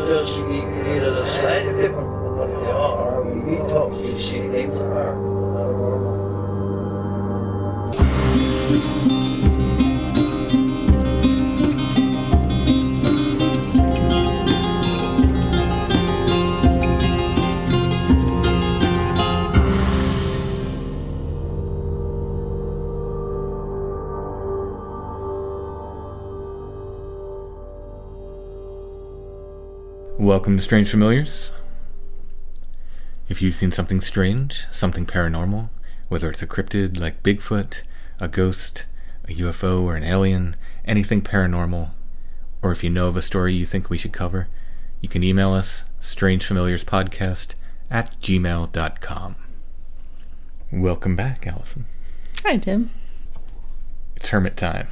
just be created a slightly different from what they are. We talk, we see things are not normal. Welcome to Strange Familiars. If you've seen something strange, something paranormal, whether it's a cryptid like Bigfoot, a ghost, a UFO, or an alien, anything paranormal, or if you know of a story you think we should cover, you can email us, strangefamiliarspodcast@gmail.com. Welcome back, Alison. Hi, Tim. It's hermit time.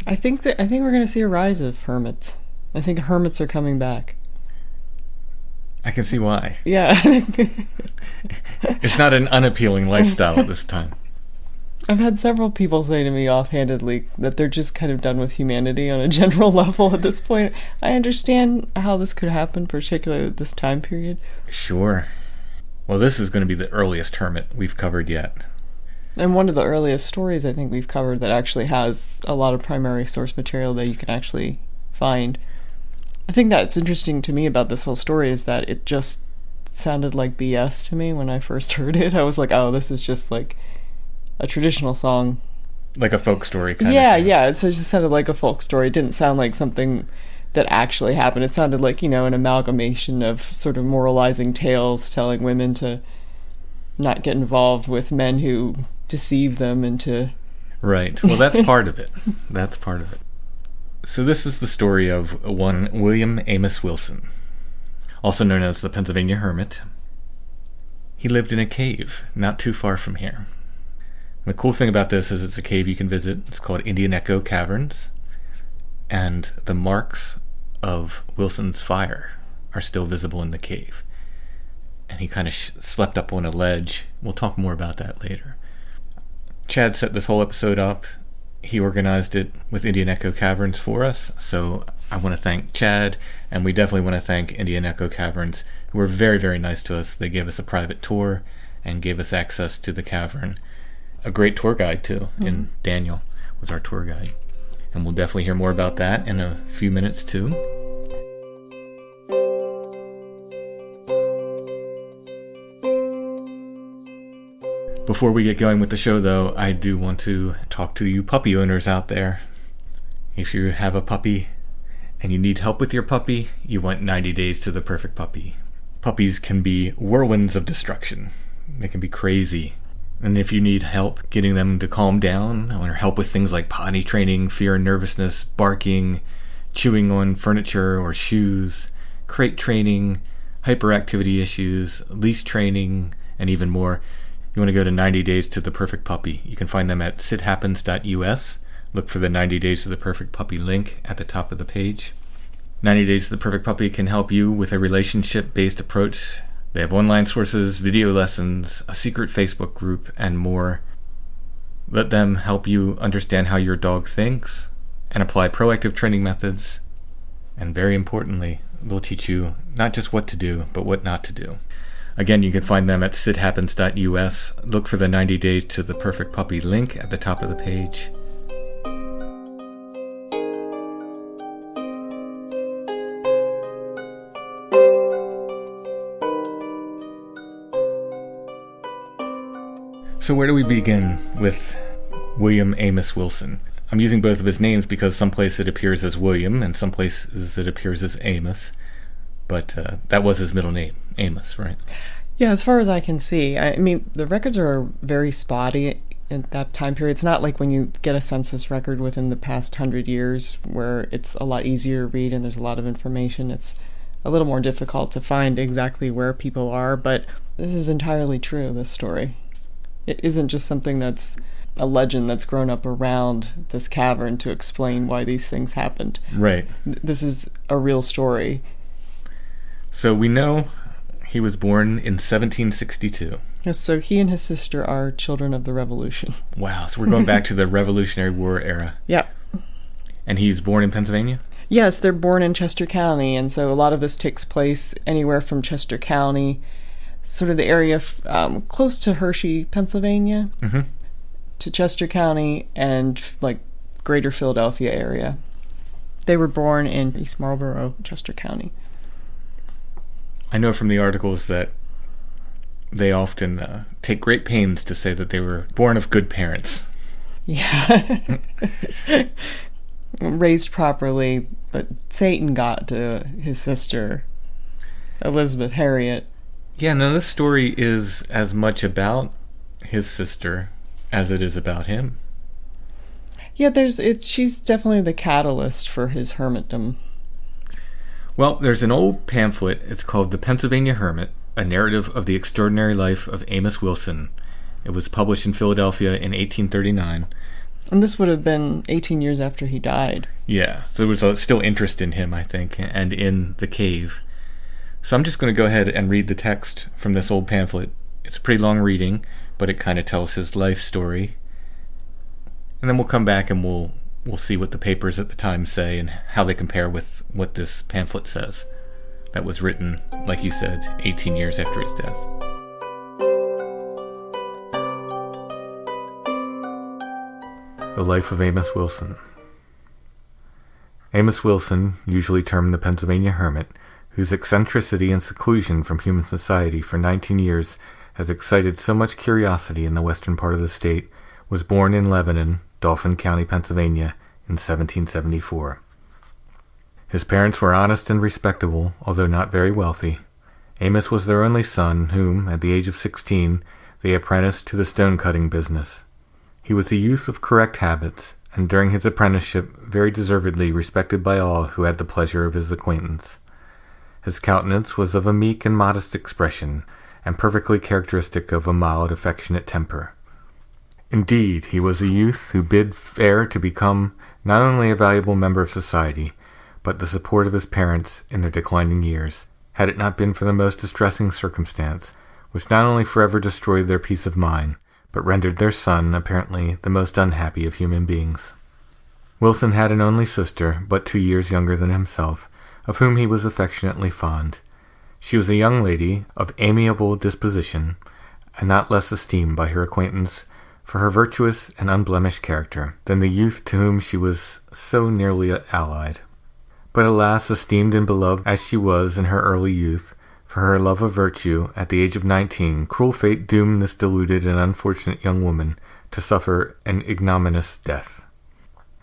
I think we're going to see a rise of hermits. I think hermits are coming back. I can see why. Yeah. It's not an unappealing lifestyle at this time. I've had several people say to me offhandedly that they're just kind of done with humanity on a general level at this point. I understand how this could happen, particularly at this time period. Sure. Well, this is going to be the earliest hermit we've covered yet. And one of the earliest stories I think we've covered that actually has a lot of primary source material that you can actually find. The thing that's interesting to me about this whole story is that it just sounded like BS to me when I first heard it. I was like, oh, this is just like a traditional song. Like a folk story kind of thing. Yeah. It just sounded like a folk story. It didn't sound like something that actually happened. It sounded like, an amalgamation of sort of moralizing tales telling women to not get involved with men who deceive them into... Right. Well, that's part of it. That's part of it. So this is the story of one William Amos Wilson, also known as the Pennsylvania Hermit. He lived in a cave not too far from here. The cool thing about this is it's a cave you can visit. It's called Indian Echo Caverns, and the marks of Wilson's fire are still visible in the cave. And he kind of slept up on a ledge. We'll talk more about that later. Chad set this whole episode up. He organized it with Indian Echo Caverns for us, so I want to thank Chad, and we definitely want to thank Indian Echo Caverns, who were very, very nice to us. They gave us a private tour and gave us access to the cavern. A great tour guide, too, and Daniel was our tour guide. And we'll definitely hear more about that in a few minutes, too. Before we get going with the show, though, I do want to talk to you puppy owners out there. If you have a puppy and you need help with your puppy, you want 90 Days to the Perfect Puppy. Puppies can be whirlwinds of destruction. They can be crazy. And if you need help getting them to calm down, or help with things like potty training, fear and nervousness, barking, chewing on furniture or shoes, crate training, hyperactivity issues, leash training, and even more, you want to go to 90 Days to the Perfect Puppy. You can find them at sithappens.us. Look for the 90 Days to the Perfect Puppy link at the top of the page. 90 Days to the Perfect Puppy can help you with a relationship-based approach. They have online sources, video lessons, a secret Facebook group, and more. Let them help you understand how your dog thinks and apply proactive training methods. And very importantly, they'll teach you not just what to do, but what not to do. Again, you can find them at sithappens.us. Look for the 90 Days to the Perfect Puppy link at the top of the page. So where do we begin with William Amos Wilson? I'm using both of his names because someplace it appears as William and some places it appears as Amos. But that was his middle name, Amos, right? Yeah, as far as I can see. I mean, the records are very spotty in that time period. It's not like when you get a census record within the past 100 years where it's a lot easier to read and there's a lot of information. It's a little more difficult to find exactly where people are, but this is entirely true, this story. It isn't just something that's a legend that's grown up around this cavern to explain why these things happened. Right. This is a real story. So we know he was born in 1762. Yes, so he and his sister are children of the Revolution. Wow, so we're going back to the Revolutionary War era. Yeah. And he's born in Pennsylvania? Yes, they're born in Chester County, and so a lot of this takes place anywhere from Chester County, sort of the area close to Hershey, Pennsylvania, to Chester County and like greater Philadelphia area. They were born in East Marlboro, Chester County. I know from the articles that they often take great pains to say that they were born of good parents. Yeah. Raised properly, but Satan got to his sister, Elizabeth Harriet. Yeah, no, this story is as much about his sister as it is about him. Yeah, she's definitely the catalyst for his hermitdom. Well, there's an old pamphlet. It's called The Pennsylvania Hermit, a narrative of the extraordinary life of Amos Wilson. It was published in Philadelphia in 1839. And this would have been 18 years after he died. Yeah, so there was still interest in him, I think, and in the cave. So I'm just going to go ahead and read the text from this old pamphlet. It's a pretty long reading, but it kind of tells his life story. And then we'll come back and we'll see what the papers at the time say and how they compare with what this pamphlet says. That was written, like you said, 18 years after his death. The life of Amos Wilson. Amos Wilson, usually termed the Pennsylvania Hermit, whose eccentricity and seclusion from human society for 19 years has excited so much curiosity in the western part of the state, was born in Lebanon, Dauphin County, Pennsylvania, in 1774. His parents were honest and respectable, although not very wealthy. Amos was their only son, whom, at the age of 16, they apprenticed to the stone-cutting business. He was a youth of correct habits, and during his apprenticeship very deservedly respected by all who had the pleasure of his acquaintance. His countenance was of a meek and modest expression, and perfectly characteristic of a mild, affectionate temper. Indeed, he was a youth who bid fair to become not only a valuable member of society, but the support of his parents in their declining years, had it not been for the most distressing circumstance, which not only forever destroyed their peace of mind, but rendered their son, apparently, the most unhappy of human beings. Wilson had an only sister, but 2 years younger than himself, of whom he was affectionately fond. She was a young lady of amiable disposition, and not less esteemed by her acquaintance for her virtuous and unblemished character than the youth to whom she was so nearly allied. But alas, esteemed and beloved as she was in her early youth, for her love of virtue, at the age of 19, cruel fate doomed this deluded and unfortunate young woman to suffer an ignominious death.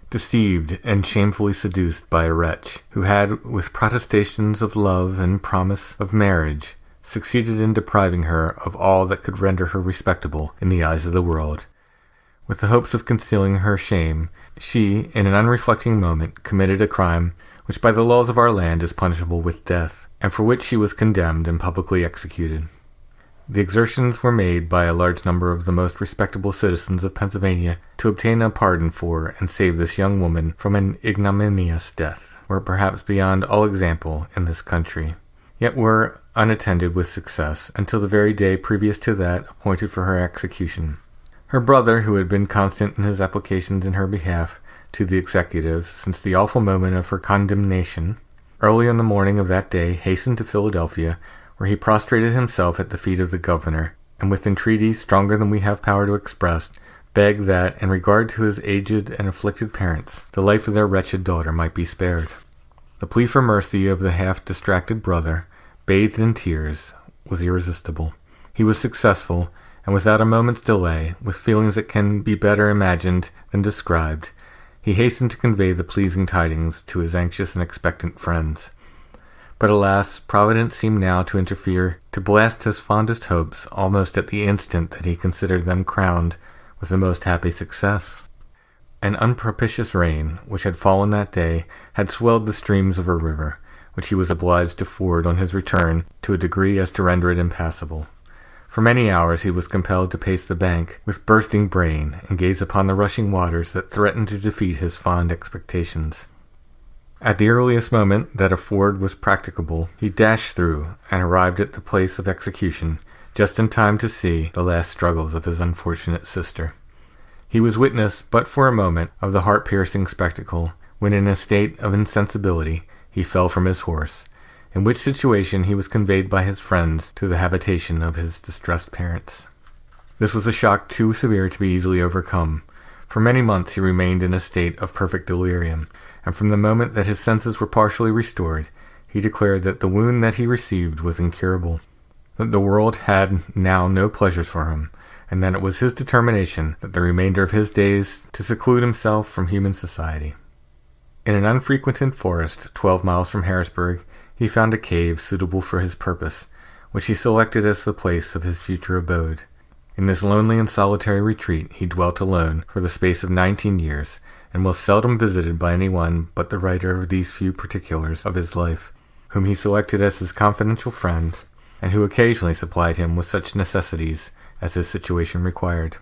Deceived and shamefully seduced by a wretch, who had, with protestations of love and promise of marriage, succeeded in depriving her of all that could render her respectable in the eyes of the world. With the hopes of concealing her shame, she, in an unreflecting moment, committed a crime which by the laws of our land is punishable with death, and for which she was condemned and publicly executed. The exertions were made by a large number of the most respectable citizens of Pennsylvania to obtain a pardon for and save this young woman from an ignominious death, were perhaps beyond all example in this country, yet were unattended with success until the very day previous to that appointed for her execution. Her brother, who had been constant in his applications in her behalf to the executive since the awful moment of her condemnation, early on the morning of that day hastened to Philadelphia, where he prostrated himself at the feet of the governor, and with entreaties stronger than we have power to express, begged that, in regard to his aged and afflicted parents, the life of their wretched daughter might be spared. The plea for mercy of the half-distracted brother, bathed in tears, was irresistible. He was successful, and without a moment's delay, with feelings that can be better imagined than described, he hastened to convey the pleasing tidings to his anxious and expectant friends. But alas, Providence seemed now to interfere, to blast his fondest hopes almost at the instant that he considered them crowned with the most happy success. An unpropitious rain, which had fallen that day, had swelled the streams of a river, which he was obliged to ford on his return to a degree as to render it impassable. For many hours he was compelled to pace the bank with bursting brain and gaze upon the rushing waters that threatened to defeat his fond expectations. At the earliest moment that a ford was practicable, he dashed through and arrived at the place of execution just in time to see the last struggles of his unfortunate sister. He was witness but for a moment of the heart-piercing spectacle when in a state of insensibility he fell from his horse, in which situation he was conveyed by his friends to the habitation of his distressed parents. This was a shock too severe to be easily overcome. For many months he remained in a state of perfect delirium, and from the moment that his senses were partially restored, he declared that the wound that he received was incurable, that the world had now no pleasures for him, and that it was his determination that the remainder of his days to seclude himself from human society. In an unfrequented forest 12 miles from Harrisburg, he found a cave suitable for his purpose, which he selected as the place of his future abode. In this lonely and solitary retreat he dwelt alone for the space of 19 years, and was seldom visited by anyone but the writer of these few particulars of his life, whom he selected as his confidential friend, and who occasionally supplied him with such necessities as his situation required.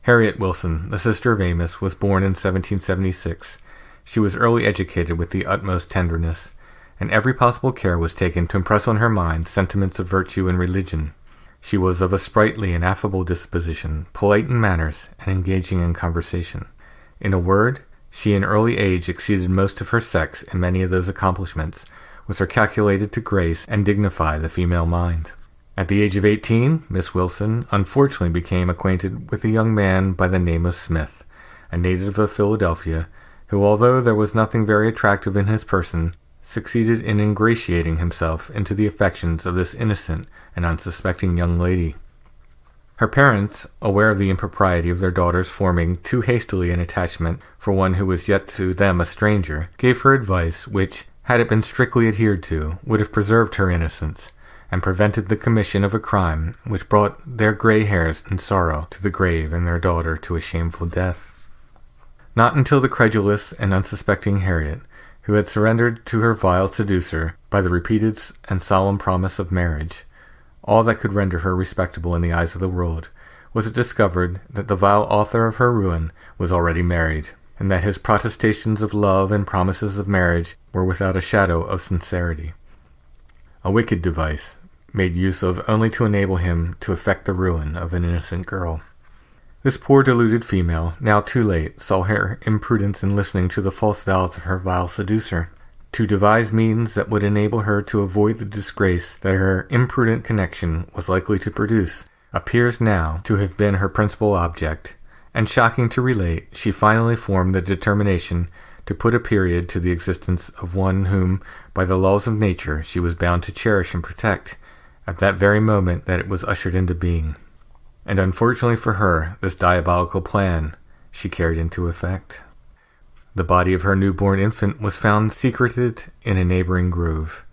Harriet Wilson, the sister of Amos, was born in 1776. She was early educated with the utmost tenderness, and every possible care was taken to impress on her mind sentiments of virtue and religion. She was of a sprightly and affable disposition, polite in manners, and engaging in conversation. In a word, she in early age exceeded most of her sex in many of those accomplishments which are calculated to grace and dignify the female mind. At the age of 18, Miss Wilson unfortunately became acquainted with a young man by the name of Smith, a native of Philadelphia, who, although there was nothing very attractive in his person, succeeded in ingratiating himself into the affections of this innocent and unsuspecting young lady. Her parents, aware of the impropriety of their daughter's forming too hastily an attachment for one who was yet to them a stranger, gave her advice which, had it been strictly adhered to, would have preserved her innocence, and prevented the commission of a crime which brought their gray hairs in sorrow to the grave and their daughter to a shameful death. Not until the credulous and unsuspecting Harriet, who had surrendered to her vile seducer by the repeated and solemn promise of marriage, all that could render her respectable in the eyes of the world, was it discovered that the vile author of her ruin was already married, and that his protestations of love and promises of marriage were without a shadow of sincerity. A wicked device, made use of only to enable him to effect the ruin of an innocent girl. This poor deluded female, now too late, saw her imprudence in listening to the false vows of her vile seducer. To devise means that would enable her to avoid the disgrace that her imprudent connection was likely to produce appears now to have been her principal object, and shocking to relate, she finally formed the determination to put a period to the existence of one whom, by the laws of nature, she was bound to cherish and protect, at that very moment that it was ushered into being. And unfortunately for her, this diabolical plan she carried into effect. The body of her newborn infant was found secreted in a neighboring grove.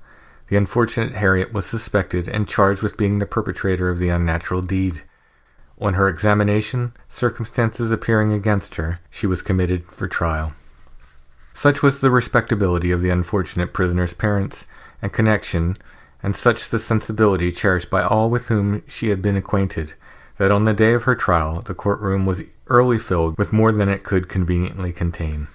The unfortunate Harriet was suspected and charged with being the perpetrator of the unnatural deed. On her examination, circumstances appearing against her, she was committed for trial. Such was the respectability of the unfortunate prisoner's parents and connection, and such the sensibility cherished by all with whom she had been acquainted, that on the day of her trial the courtroom was early filled with more than it could conveniently contain.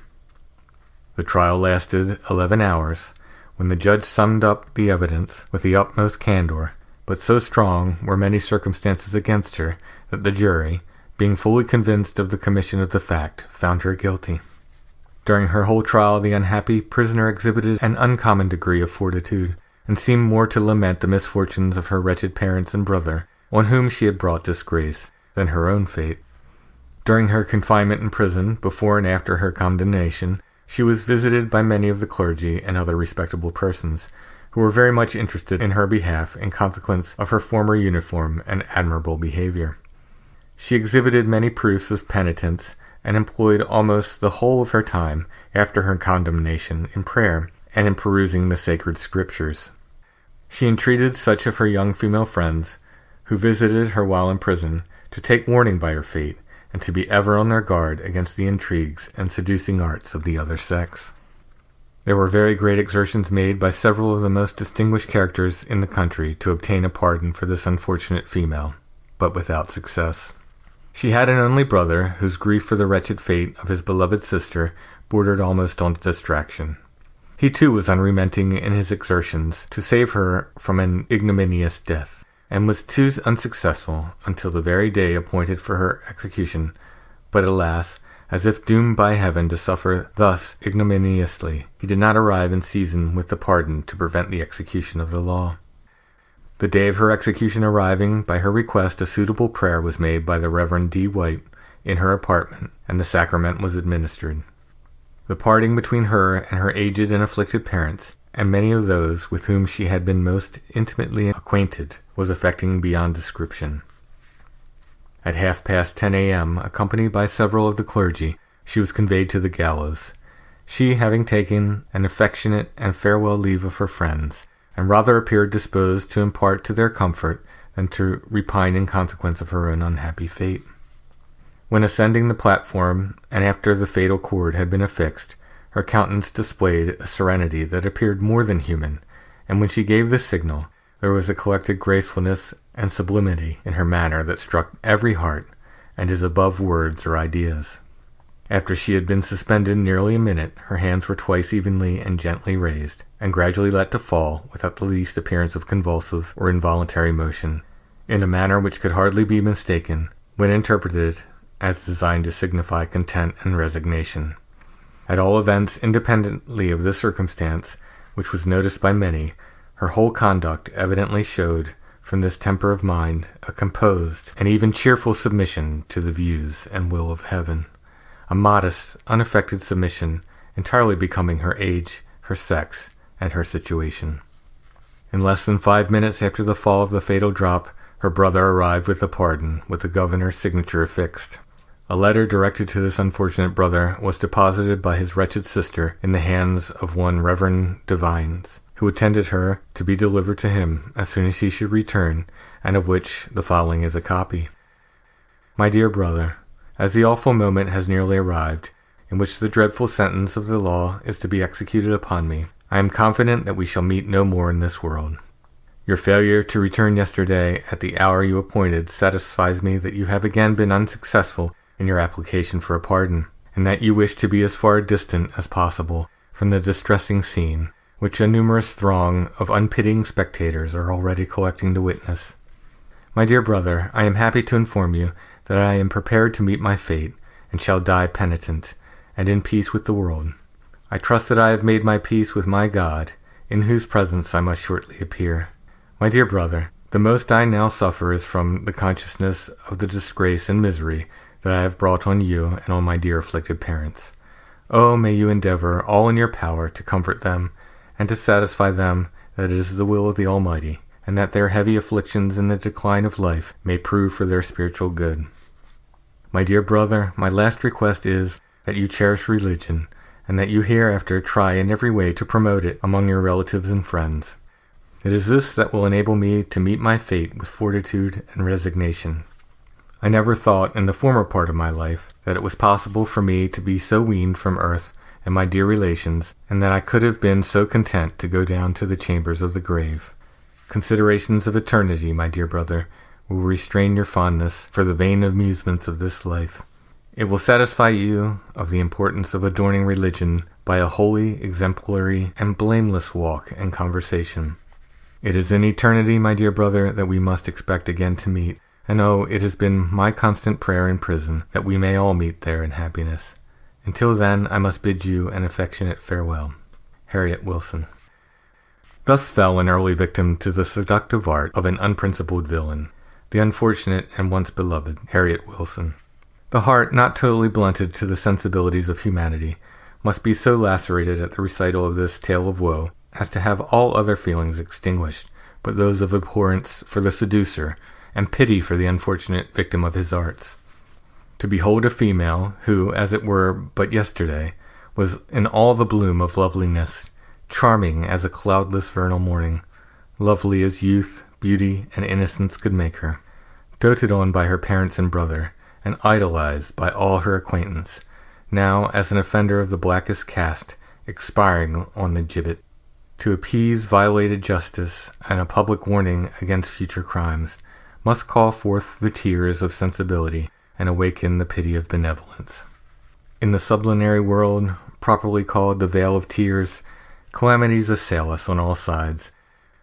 The trial lasted 11 hours, when the judge summed up the evidence with the utmost candor, but so strong were many circumstances against her that the jury, being fully convinced of the commission of the fact, found her guilty. During her whole trial the unhappy prisoner exhibited an uncommon degree of fortitude, and seemed more to lament the misfortunes of her wretched parents and brother, on whom she had brought disgrace, than her own fate. During her confinement in prison, before and after her condemnation, she was visited by many of the clergy and other respectable persons, who were very much interested in her behalf in consequence of her former uniform and admirable behavior. She exhibited many proofs of penitence, and employed almost the whole of her time after her condemnation in prayer and in perusing the sacred scriptures. She entreated such of her young female friends, who visited her while in prison, to take warning by her fate, and to be ever on their guard against the intrigues and seducing arts of the other sex. There were very great exertions made by several of the most distinguished characters in the country to obtain a pardon for this unfortunate female, but without success. She had an only brother, whose grief for the wretched fate of his beloved sister bordered almost on distraction. He too was unremitting in his exertions to save her from an ignominious death, and was too unsuccessful until the very day appointed for her execution. But alas, as if doomed by heaven to suffer thus ignominiously, he did not arrive in season with the pardon to prevent the execution of the law. The day of her execution arriving, by her request a suitable prayer was made by the Reverend D. White in her apartment, and the sacrament was administered. The parting between her and her aged and afflicted parents, and many of those with whom she had been most intimately acquainted, was affecting beyond description. At 10:30 a.m., accompanied by several of the clergy, she was conveyed to the gallows, she having taken an affectionate and farewell leave of her friends, and rather appeared disposed to impart to their comfort than to repine in consequence of her own unhappy fate. When ascending the platform, and after the fatal cord had been affixed, her countenance displayed a serenity that appeared more than human, and when she gave the signal, there was a collected gracefulness and sublimity in her manner that struck every heart, and is above words or ideas. After she had been suspended nearly a minute, her hands were twice evenly and gently raised, and gradually let to fall, without the least appearance of convulsive or involuntary motion, in a manner which could hardly be mistaken, when interpreted as designed to signify content and resignation. At all events, independently of this circumstance, which was noticed by many, her whole conduct evidently showed, from this temper of mind, a composed and even cheerful submission to the views and will of heaven, a modest, unaffected submission entirely becoming her age, her sex, and her situation. In less than 5 minutes after the fall of the fatal drop, her brother arrived with a pardon, with the governor's signature affixed. A letter directed to this unfortunate brother was deposited by his wretched sister in the hands of one Reverend Divines, who attended her, to be delivered to him as soon as he should return, and of which the following is a copy. My dear brother, as the awful moment has nearly arrived, in which the dreadful sentence of the law is to be executed upon me, I am confident that we shall meet no more in this world. Your failure to return yesterday at the hour you appointed satisfies me that you have again been unsuccessful in your application for a pardon, and that you wish to be as far distant as possible from the distressing scene, which a numerous throng of unpitying spectators are already collecting to witness. My dear brother, I am happy to inform you that I am prepared to meet my fate, and shall die penitent, and in peace with the world. I trust that I have made my peace with my God, in whose presence I must shortly appear. My dear brother, the most I now suffer is from the consciousness of the disgrace and misery that I have brought on you and on my dear afflicted parents. Oh, may you endeavor all in your power to comfort them, and to satisfy them that it is the will of the Almighty, and that their heavy afflictions in the decline of life may prove for their spiritual good. My dear brother, my last request is that you cherish religion, and that you hereafter try in every way to promote it among your relatives and friends. It is this that will enable me to meet my fate with fortitude and resignation. I never thought in the former part of my life that it was possible for me to be so weaned from earth and my dear relations, and that I could have been so content to go down to the chambers of the grave. Considerations of eternity, my dear brother, will restrain your fondness for the vain amusements of this life. It will satisfy you of the importance of adorning religion by a holy, exemplary, and blameless walk and conversation. It is in eternity, my dear brother, that we must expect again to meet, and oh, it has been my constant prayer in prison that we may all meet there in happiness. Until then, I must bid you an affectionate farewell. Harriet Wilson. Thus fell an early victim to the seductive art of an unprincipled villain, the unfortunate and once beloved Harriet Wilson. The heart, not totally blunted to the sensibilities of humanity, must be so lacerated at the recital of this tale of woe as to have all other feelings extinguished but those of abhorrence for the seducer and pity for the unfortunate victim of his arts. To behold a female who, as it were but yesterday, was in all the bloom of loveliness, charming as a cloudless vernal morning, lovely as youth, beauty, and innocence could make her, doted on by her parents and brother, and idolized by all her acquaintance, now as an offender of the blackest caste, expiring on the gibbet, to appease violated justice and a public warning against future crimes, must call forth the tears of sensibility and awaken the pity of benevolence. In the sublunary world, properly called the Vale of Tears, calamities assail us on all sides.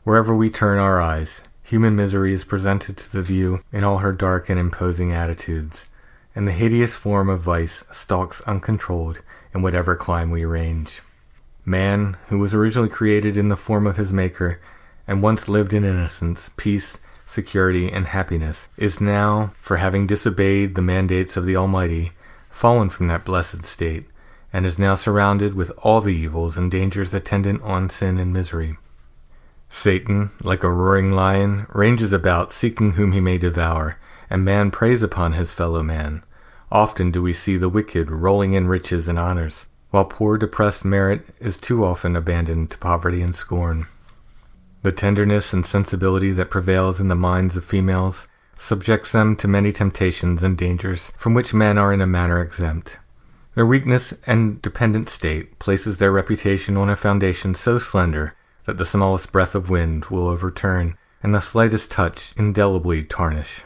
Wherever we turn our eyes, human misery is presented to the view in all her dark and imposing attitudes. and the hideous form of vice stalks uncontrolled in whatever clime we range. Man, who was originally created in the form of his Maker, and once lived in innocence, peace, security, and happiness, is now, for having disobeyed the mandates of the Almighty, fallen from that blessed state, and is now surrounded with all the evils and dangers attendant on sin and misery. Satan, like a roaring lion, ranges about seeking whom he may devour, and man preys upon his fellow man. Often do we see the wicked rolling in riches and honors, while poor depressed Marat is too often abandoned to poverty and scorn. The tenderness and sensibility that prevails in the minds of females subjects them to many temptations and dangers from which men are in a manner exempt. Their weakness and dependent state places their reputation on a foundation so slender that the smallest breath of wind will overturn, and the slightest touch indelibly tarnish.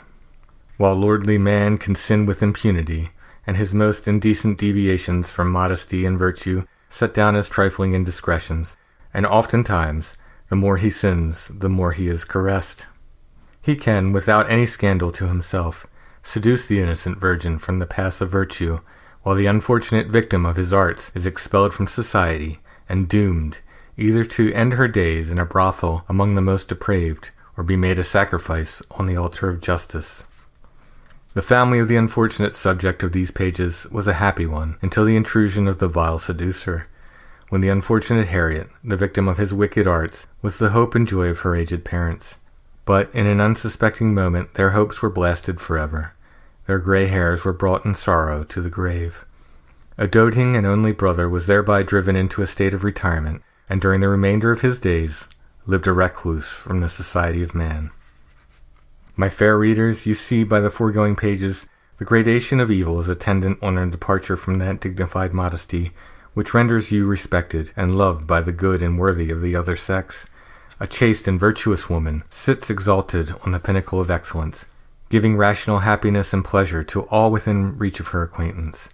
While lordly man can sin with impunity, and his most indecent deviations from modesty and virtue set down as trifling indiscretions, and oftentimes, the more he sins, the more he is caressed. He can, without any scandal to himself, seduce the innocent virgin from the paths of virtue, while the unfortunate victim of his arts is expelled from society, and doomed, either to end her days in a brothel among the most depraved, or be made a sacrifice on the altar of justice. The family of the unfortunate subject of these pages was a happy one, until the intrusion of the vile seducer, when the unfortunate Harriet, the victim of his wicked arts, was the hope and joy of her aged parents. But in an unsuspecting moment their hopes were blasted forever. Their gray hairs were brought in sorrow to the grave. A doting and only brother was thereby driven into a state of retirement, and during the remainder of his days lived a recluse from the society of man. My fair readers, you see by the foregoing pages the gradation of evils attendant on a departure from that dignified modesty which renders you respected and loved by the good and worthy of the other sex. A chaste and virtuous woman sits exalted on the pinnacle of excellence, giving rational happiness and pleasure to all within reach of her acquaintance.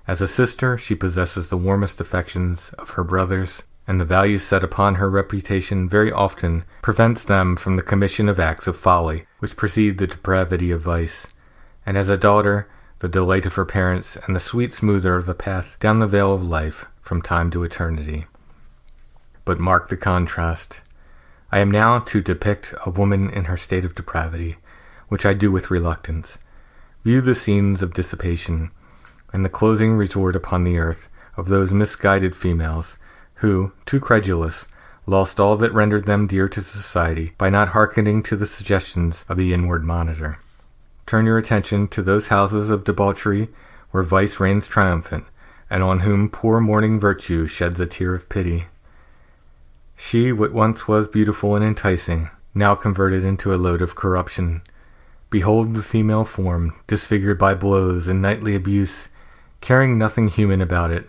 As a sister, she possesses the warmest affections of her brothers, and the value set upon her reputation very often prevents them from the commission of acts of folly which precede the depravity of vice. And as a daughter, the delight of her parents, and the sweet smoother of the path down the vale of life from time to eternity. But mark the contrast. I am now to depict a woman in her state of depravity, which I do with reluctance. View the scenes of dissipation, and the closing resort upon the earth of those misguided females, who, too credulous, lost all that rendered them dear to society by not hearkening to the suggestions of the inward monitor. Turn your attention to those houses of debauchery where vice reigns triumphant, and on whom poor mourning virtue sheds a tear of pity. She, what once was beautiful and enticing, now converted into a load of corruption. Behold the female form, disfigured by blows and nightly abuse, carrying nothing human about it,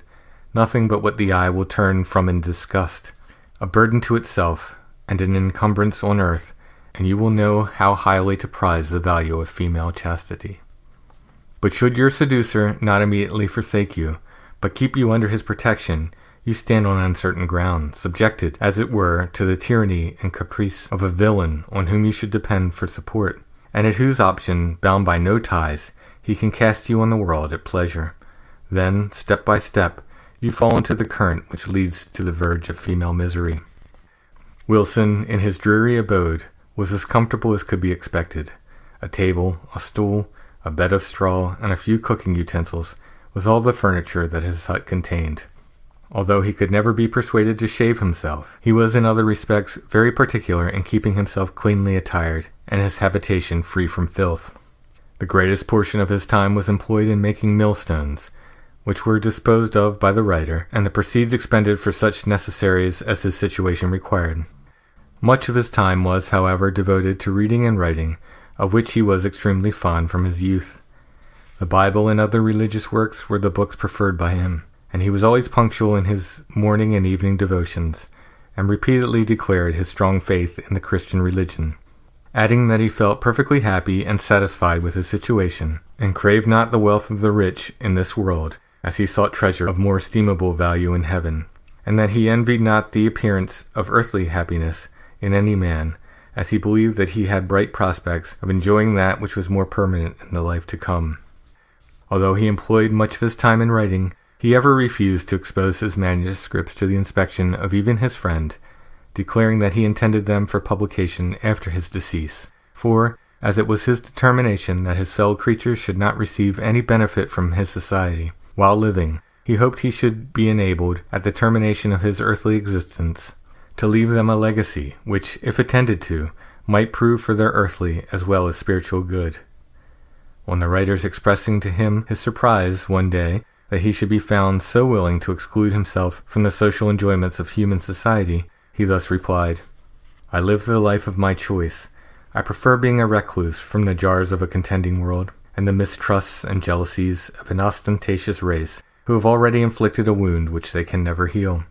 nothing but what the eye will turn from in disgust, a burden to itself, and an encumbrance on earth, and you will know how highly to prize the value of female chastity. But should your seducer not immediately forsake you, but keep you under his protection, you stand on uncertain ground, subjected, as it were, to the tyranny and caprice of a villain on whom you should depend for support, and at whose option, bound by no ties, he can cast you on the world at pleasure. Then, step by step, you fall into the current which leads to the verge of female misery. Wilson, in his dreary abode, was as comfortable as could be expected. A table, a stool, a bed of straw, and a few cooking utensils was all the furniture that his hut contained. Although he could never be persuaded to shave himself, he was in other respects very particular in keeping himself cleanly attired, and his habitation free from filth. The greatest portion of his time was employed in making millstones, which were disposed of by the writer, and the proceeds expended for such necessaries as his situation required. Much of his time was, however, devoted to reading and writing, of which he was extremely fond from his youth. The Bible and other religious works were the books preferred by him, and he was always punctual in his morning and evening devotions, and repeatedly declared his strong faith in the Christian religion, adding that he felt perfectly happy and satisfied with his situation, and craved not the wealth of the rich in this world, as he sought treasure of more estimable value in heaven, and that he envied not the appearance of earthly happiness in any man, as he believed that he had bright prospects of enjoying that which was more permanent in the life to come. Although he employed much of his time in writing, he ever refused to expose his manuscripts to the inspection of even his friend, declaring that he intended them for publication after his decease, for, as it was his determination that his fellow creatures should not receive any benefit from his society, while living, he hoped he should be enabled, at the termination of his earthly existence, to leave them a legacy, which, if attended to, might prove for their earthly as well as spiritual good. On the writer's expressing to him his surprise, one day, that he should be found so willing to exclude himself from the social enjoyments of human society, he thus replied, "I live the life of my choice. I prefer being a recluse from the jars of a contending world, and the mistrusts and jealousies of an ostentatious race, who have already inflicted a wound which they can never heal.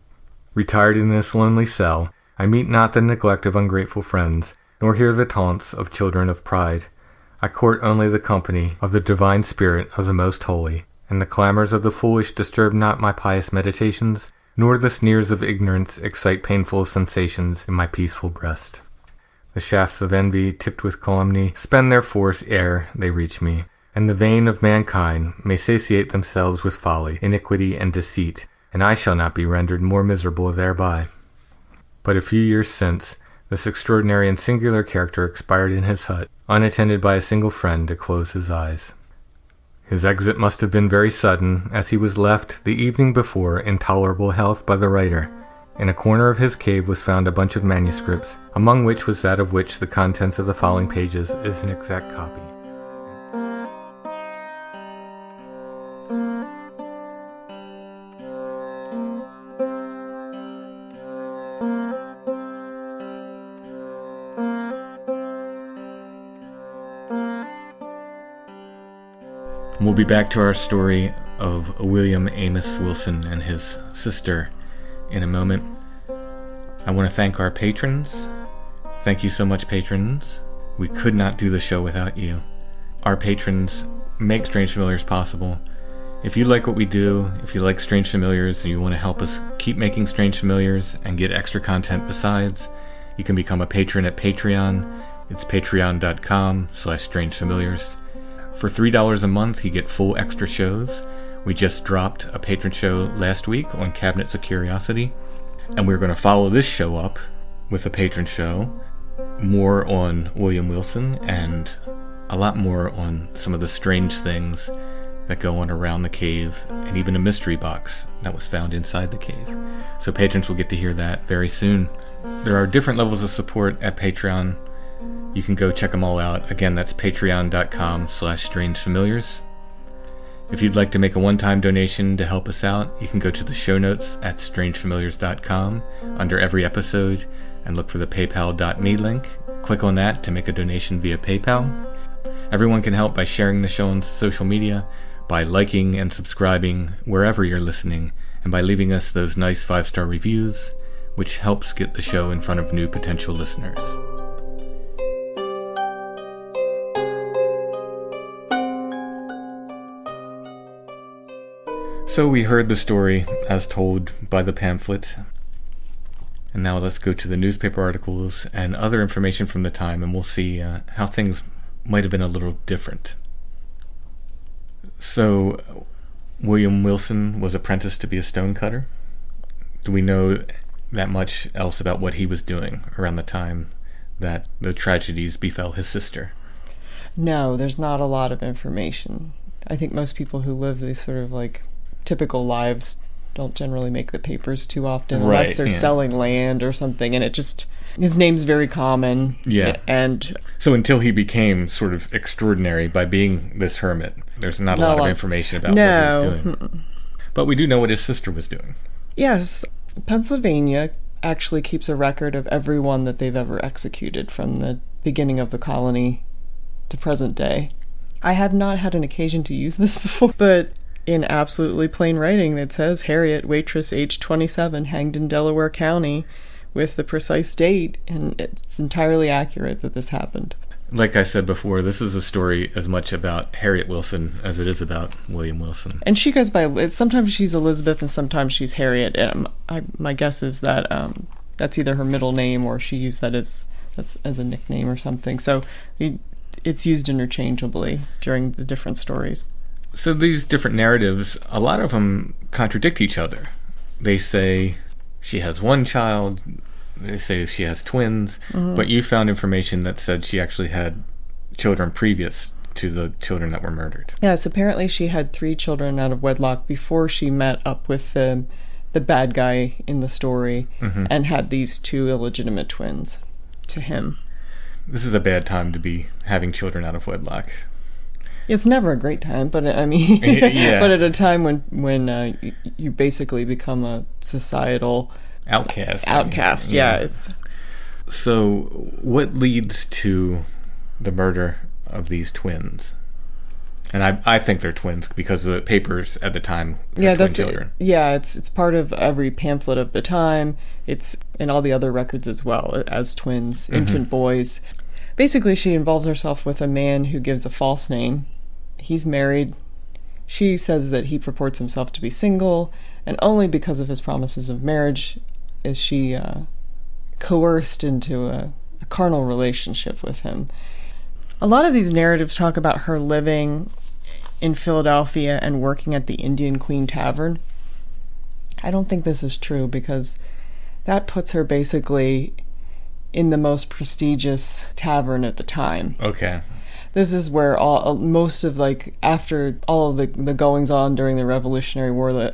Retired in this lonely cell, I meet not the neglect of ungrateful friends, nor hear the taunts of children of pride. I court only the company of the divine spirit of the most holy, and the clamors of the foolish disturb not my pious meditations, nor the sneers of ignorance excite painful sensations in my peaceful breast. The shafts of envy, tipped with calumny, spend their force ere they reach me, and the vain of mankind may satiate themselves with folly, iniquity, and deceit, and I shall not be rendered more miserable thereby." But a few years since, this extraordinary and singular character expired in his hut, unattended by a single friend to close his eyes. His exit must have been very sudden, as he was left the evening before in tolerable health by the writer. In a corner of his cave was found a bunch of manuscripts, among which was that of which the contents of the following pages is an exact copy. We'll be back to our story of William Amos Wilson and his sister in a moment. I want to thank our patrons. Thank you so much, patrons. We could not do the show without you. Our patrons make Strange Familiars possible. If you like what we do, if you like Strange Familiars and you want to help us keep making Strange Familiars and get extra content besides, you can become a patron at Patreon. It's patreon.com/strangefamiliars. For $3 a month, you get full extra shows. We just dropped a patron show last week on Cabinets of Curiosity, and we're going to follow this show up with a patron show, more on William Wilson, and a lot more on some of the strange things that go on around the cave, and even a mystery box that was found inside the cave. So patrons will get to hear that very soon. There are different levels of support at Patreon. You can go check them all out. Again, that's patreon.com/strangefamiliars. If you'd like to make a one-time donation to help us out, you can go to the show notes at strangefamiliars.com under every episode and look for the paypal.me link. Click on that to make a donation via PayPal. Everyone can help by sharing the show on social media, by liking and subscribing wherever you're listening, and by leaving us those nice 5-star reviews, which helps get the show in front of new potential listeners. So we heard the story as told by the pamphlet, and now let's go to the newspaper articles and other information from the time, and we'll see how things might have been a little different. So William Wilson was apprenticed to be a stonecutter. Do we know that much else about what he was doing around the time that the tragedies befell his sister? No, there's not a lot of information. I think most people who live these sort of like typical lives don't generally make the papers too often, unless they're selling land or something, and it just, his name's very common. Yeah. And so until he became sort of extraordinary by being this hermit, there's not a lot of information about what he was doing. But we do know what his sister was doing. Yes. Pennsylvania actually keeps a record of everyone that they've ever executed from the beginning of the colony to present day. I have not had an occasion to use this before, but in absolutely plain writing it says Harriet, waitress, age 27, hanged in Delaware County, with the precise date, and it's entirely accurate that this happened. Like I said before, this is a story as much about Harriet Wilson as it is about William Wilson. And she goes by, sometimes she's Elizabeth and sometimes she's Harriet. My guess is that that's either her middle name or she used that as a nickname or something. So it's used interchangeably during the different stories. So these different narratives, a lot of them contradict each other. They say she has one child, they say she has twins, but you found information that said she actually had children previous to the children that were murdered. Yes, apparently she had 3 children out of wedlock before she met up with the bad guy in the story and had these 2 illegitimate twins to him. This is a bad time to be having children out of wedlock. It's never a great time, but I mean, Yeah. but at a time when you basically become a societal Outcast. Yeah, it's So, what leads to the murder of these twins? And I think they're twins because the papers at the time were twin children. Yeah, it's part of every pamphlet of the time. It's in all the other records as well as twins, infant boys. Basically, she involves herself with a man who gives a false name. He's married. She says that he purports himself to be single, and only because of his promises of marriage is she coerced into a carnal relationship with him. A lot of these narratives talk about her living in Philadelphia and working at the Indian Queen Tavern. I don't think this is true because that puts her basically in the most prestigious tavern at the time. Okay. This is where most of, like, after all of the goings on during the Revolutionary War,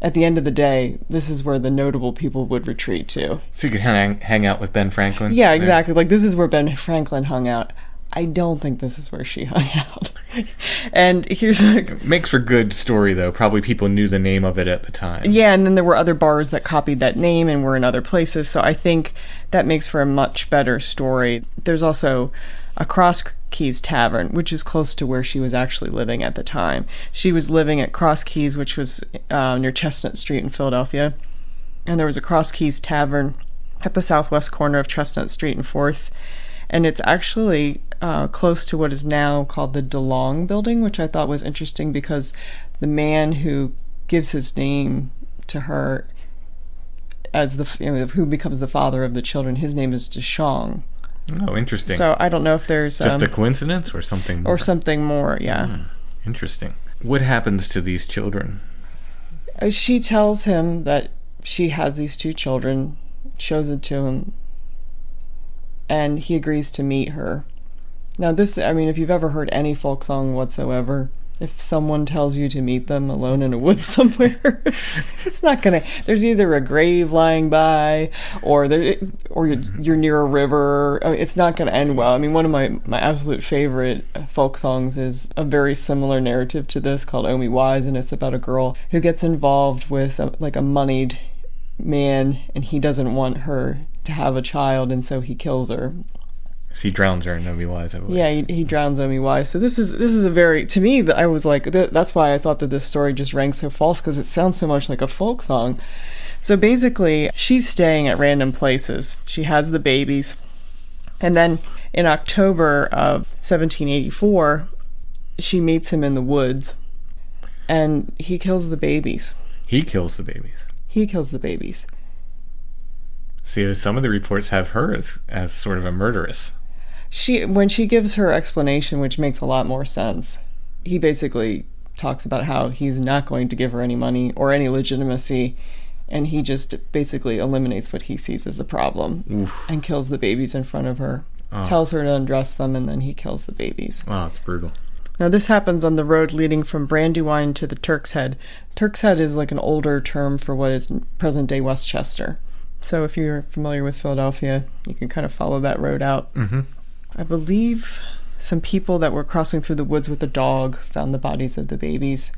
at the end of the day, this is where the notable people would retreat to. So you could hang out with Ben Franklin? Yeah, exactly. Like, this is where Ben Franklin hung out. I don't think this is where she hung out. And here's makes for good story, though. Probably people knew the name of it at the time. Yeah, and then there were other bars that copied that name and were in other places, so I think that makes for a much better story. There's also a Cross Keys Tavern, which is close to where she was actually living at the time. She was living at Cross Keys, which was near Chestnut Street in Philadelphia, and there was a Cross Keys Tavern at the southwest corner of Chestnut Street and 4th, and it's actually close to what is now called the DeLong Building, which I thought was interesting because the man who gives his name to her as who becomes the father of the children, his name is DeShong. Oh, interesting. So I don't know if there's just a coincidence or something more. Or something more, yeah. Interesting. What happens to these children? She tells him that she has these 2 children, shows it to him, and he agrees to meet her. Now this, I mean, if you've ever heard any folk song whatsoever, if someone tells you to meet them alone in a woods somewhere, it's not gonna. There's either a grave lying by, or you're near a river. It's not gonna end well. I mean, one of my absolute favorite folk songs is a very similar narrative to this called "Oh Me Wise," and it's about a girl who gets involved with a moneyed man, and he doesn't want her to have a child, and so he kills her. He drowns her in Oh Me Wise, I believe. Yeah, he drowns Oh Me Wise. So this is a very, to me, I was like, that's why I thought that this story just rang so false, because it sounds so much like a folk song. So basically, she's staying at random places. She has the babies. And then in October of 1784, she meets him in the woods, and he kills the babies. He kills the babies. He kills the babies. See, some of the reports have her as sort of a murderess. When she gives her explanation, which makes a lot more sense, he basically talks about how he's not going to give her any money or any legitimacy, and he just basically eliminates what he sees as a problem. Oof. And kills the babies in front of her, Oh. tells her to undress them, and then he kills the babies. Oh, it's brutal. Now this happens on the road leading from Brandywine to the Turk's Head. Turk's Head is like an older term for what is present-day Westchester. So if you're familiar with Philadelphia, you can kind of follow that road out. Mm-hmm. I believe some people that were crossing through the woods with a dog found the bodies of the babies.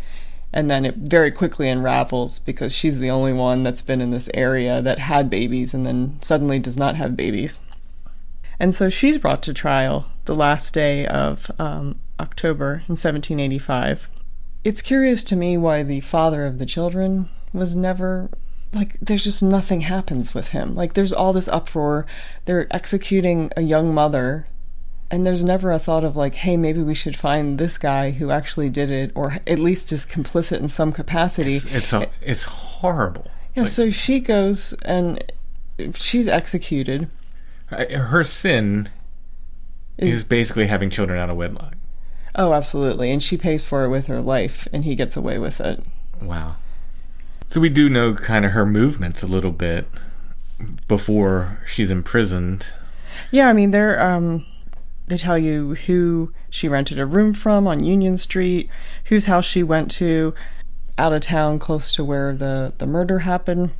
And then it very quickly unravels because she's the only one that's been in this area that had babies and then suddenly does not have babies. And so she's brought to trial the last day of October in 1785. It's curious to me why the father of the children was never... there's just nothing happens with him. There's all this uproar. They're executing a young mother, and there's never a thought of hey, maybe we should find this guy who actually did it, or at least is complicit in some capacity. It's horrible. Yeah, so she goes and she's executed. Her sin is basically having children out of wedlock. Oh, absolutely. And she pays for it with her life, and he gets away with it. Wow. So we do know kind of her movements a little bit before she's imprisoned. Yeah, I mean, they tell you who she rented a room from on Union Street, whose house she went to, out of town close to where the murder happened.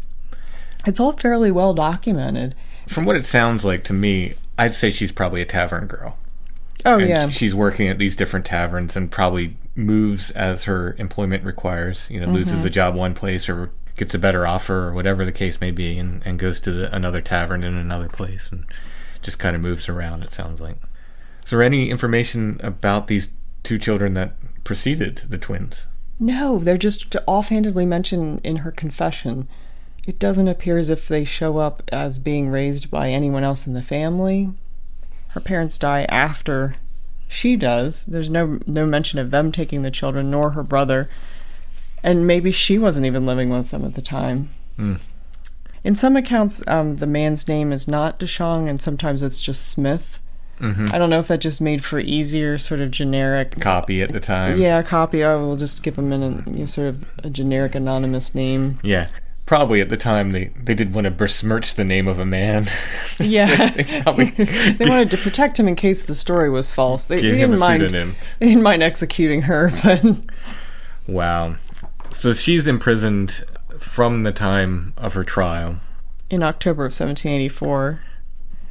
It's all fairly well documented. From what it sounds like to me, I'd say she's probably a tavern girl. Oh, and yeah. She's working at these different taverns and probably moves as her employment requires. Loses a job one place or gets a better offer or whatever the case may be, and goes to another tavern in another place and just kind of moves around, it sounds like. Is there any information about these two children that preceded the twins? No, they're just offhandedly mentioned in her confession. It doesn't appear as if they show up as being raised by anyone else in the family. Her parents die after she does. There's no mention of them taking the children, nor her brother. And maybe she wasn't even living with them at the time. In some accounts, the man's name is not Deschong, and sometimes it's just Smith. I don't know if that just made for easier sort of generic... Copy at the time. Yeah, copy. I will just give them sort of a generic anonymous name. Yeah. Probably at the time they didn't want to besmirch the name of a man. Yeah. they wanted to protect him in case the story was false. They didn't mind pseudonym. They didn't mind executing her, but... Wow. So she's imprisoned from the time of her trial. In October of 1784.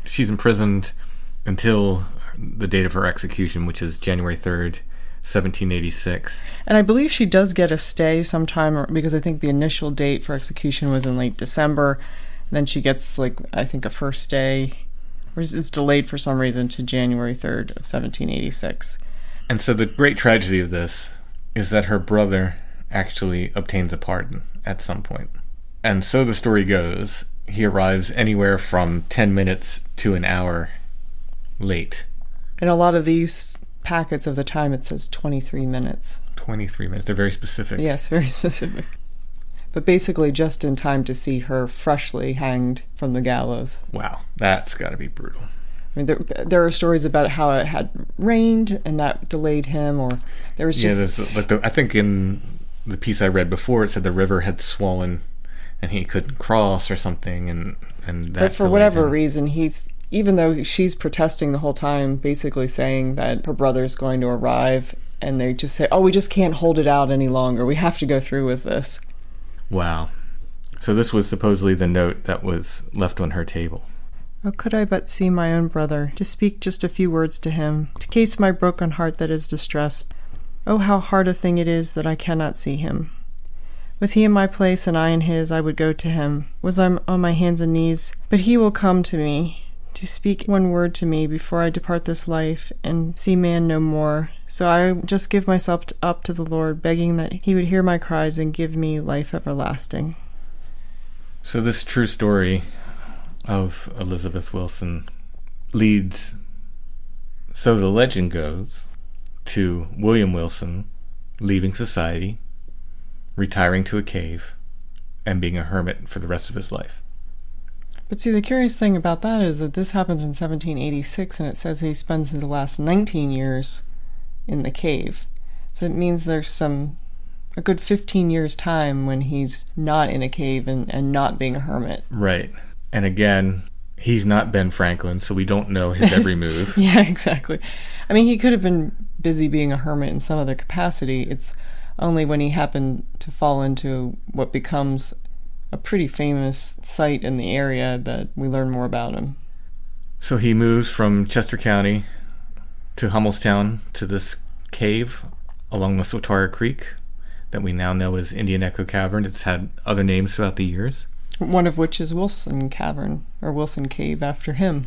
She's imprisoned until the date of her execution, which is January 3rd, 1786. And I believe she does get a stay sometime, because I think the initial date for execution was in late December. And then she gets, I think a first stay, or it's delayed for some reason to January 3rd of 1786. And so the great tragedy of this is that her brother actually obtains a pardon at some point. And so the story goes, he arrives anywhere from 10 minutes to an hour late. In a lot of these packets of the time, it says 23 minutes. 23 minutes. They're very specific. Yes, very specific. But basically just in time to see her freshly hanged from the gallows. Wow, that's got to be brutal. I mean, there are stories about how it had rained and that delayed him, or there was just... Yeah, I think in the piece I read before, it said the river had swollen and he couldn't cross or something, and that... But for whatever reason, even though she's protesting the whole time, basically saying that her brother's going to arrive, and they just say, we just can't hold it out any longer. We have to go through with this. Wow. So this was supposedly the note that was left on her table. Oh, could I but see my own brother, to speak just a few words to him, to case my broken heart that is distressed. Oh, how hard a thing it is that I cannot see him. Was he in my place and I in his, I would go to him. Was I on my hands and knees? But he will come to me, to speak one word to me before I depart this life and see man no more. So I just give myself up to the Lord, begging that he would hear my cries and give me life everlasting. So this true story of Elizabeth Wilson leads, so the legend goes, to William Wilson leaving society, retiring to a cave, and being a hermit for the rest of his life. But see, the curious thing about that is that this happens in 1786, and it says he spends the last 19 years in the cave. So it means there's a good 15 years time when he's not in a cave and not being a hermit. Right. And again, he's not Ben Franklin, so we don't know his every move. Yeah, exactly. I mean, he could have been busy being a hermit in some other capacity. It's only when he happened to fall into what becomes a pretty famous site in the area that we learn more about him. So he moves from Chester County to Hummelstown to this cave along the Swatara Creek that we now know as Indian Echo Caverns. It's had other names throughout the years. One of which is Wilson Cavern, or Wilson Cave after him.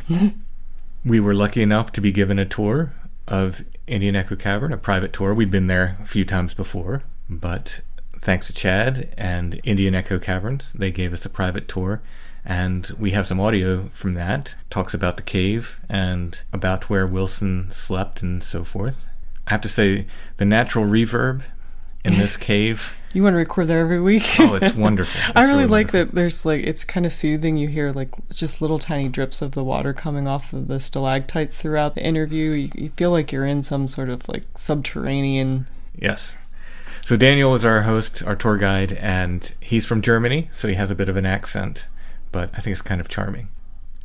We were lucky enough to be given a tour of Indian Echo Cavern, a private tour. We'd been there a few times before, but thanks to Chad and Indian Echo Caverns, they gave us a private tour, and we have some audio from that. Talks about the cave and about where Wilson slept and so forth. I have to say, the natural reverb in this cave. You want to record there every week? Oh, it's wonderful. I really like that there's like, it's kind of soothing. You hear like just little tiny drips of the water coming off of the stalactites throughout the interview. You feel like you're in some sort of like subterranean. Yes. So Daniel is our host, our tour guide, and he's from Germany, so he has a bit of an accent, but I think it's kind of charming.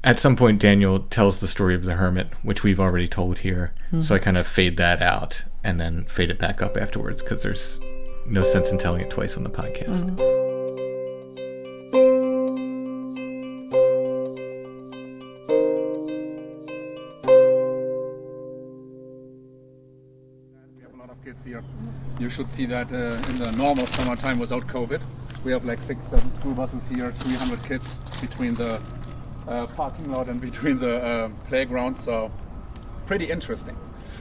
At some point, Daniel tells the story of the hermit, which we've already told here, so I kind of fade that out and then fade it back up afterwards, because there's no sense in telling it twice on the podcast. We have a lot of kids here. You should see that in the normal summertime without COVID. We have like 6-7 school buses here, 300 kids between the parking lot and between the playground, so pretty interesting.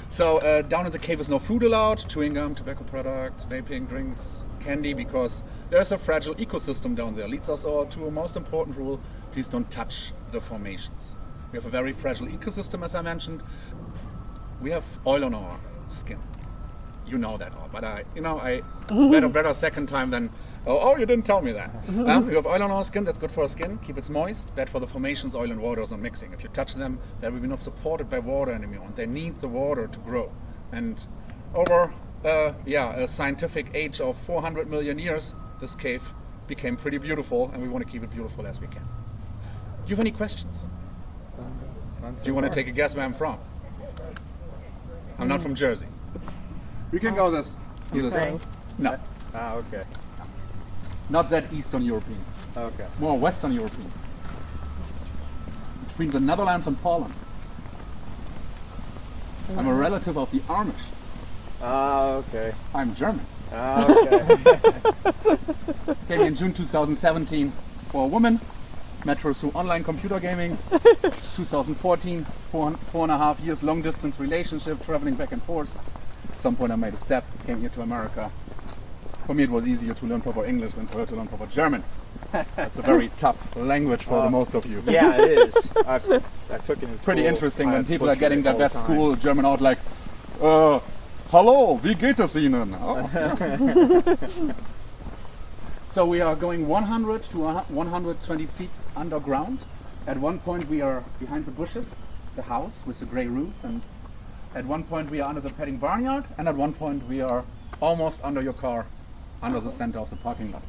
So down in the cave is no food allowed, chewing gum, tobacco products, vaping, drinks, candy, because there's a fragile ecosystem down there. Leads us all to a most important rule: please don't touch the formations. We have a very fragile ecosystem, as I mentioned. We have oil on our skin. You know that all, but better second time than oh, you didn't tell me that. We have oil on our skin. That's good for our skin. Keep it moist. Bad for the formations. Oil and water is not mixing. If you touch them, they will be not supported by water anymore. They need the water to grow. And over a scientific age of 400 million years, this cave became pretty beautiful, and we want to keep it beautiful as we can. Do you have any questions? Do you want to take a guess where I'm from? I'm not from Jersey. We can go this. No. Ah, okay. Not that Eastern European. Okay. More Western European. Between the Netherlands and Poland. I'm a relative of the Amish. Ah, okay. I'm German. Ah, okay. Came in June 2017 for a woman. Met her through online computer gaming. 2014, 4.5 years long distance relationship, traveling back and forth. At some point I made a step, came here to America. For me it was easier to learn proper English than for her to learn proper German. That's a very tough language for the most of you. Yeah, it is. I took it in school. Pretty interesting when people are getting their best school German out like, hello, wie geht es Ihnen? Oh. So we are going 100 to 120 feet underground. At one point we are behind the bushes, the house with the grey roof, and at one point we are under the petting barnyard, and at one point we are almost under your car, under the center of the parking lot.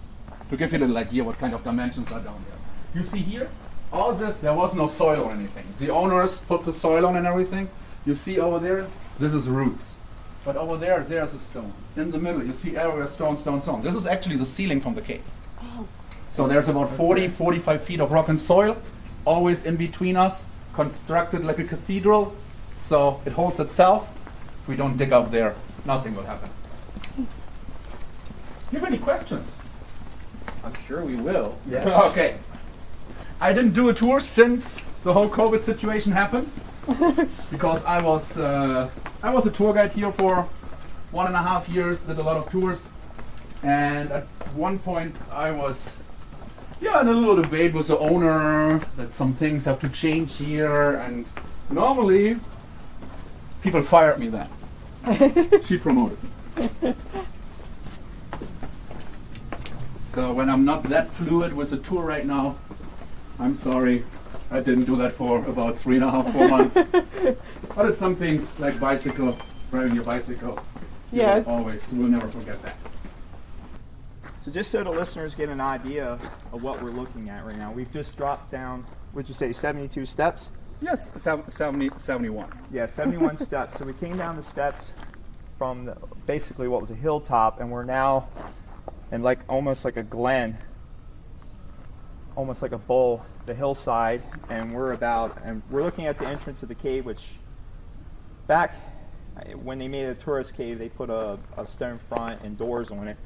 To give you a little idea what kind of dimensions are down there. You see here, all this, there was no soil or anything. The owners put the soil on and everything. You see over there, this is roots. But over there, there's a stone. In the middle, you see area stone, stone, stone. This is actually the ceiling from the cave. So there's about 40, 45 feet of rock and soil, always in between us, constructed like a cathedral. So it holds itself. If we don't dig up there, nothing will happen. Do you have any questions? I'm sure we will. Yeah. Okay. I didn't do a tour since the whole COVID situation happened, because I was a tour guide here for 1.5 years, did a lot of tours, and at one point I was in a little debate with the owner that some things have to change here, and normally people fired me then. She promoted me. So when I'm not that fluid with the tour right now, I'm sorry, I didn't do that for about 3.5, 4 months. But it's something like driving your bicycle. Yeah. We'll never forget that. So just so the listeners get an idea of what we're looking at right now, we've just dropped down, would you say 72 steps? Yes, 71. Yeah, 71 steps. So we came down the steps from basically what was a hilltop, and we're now in almost like a glen, almost like a bowl, the hillside, and we're looking at the entrance of the cave, which back when they made a tourist cave, they put a stone front and doors on it,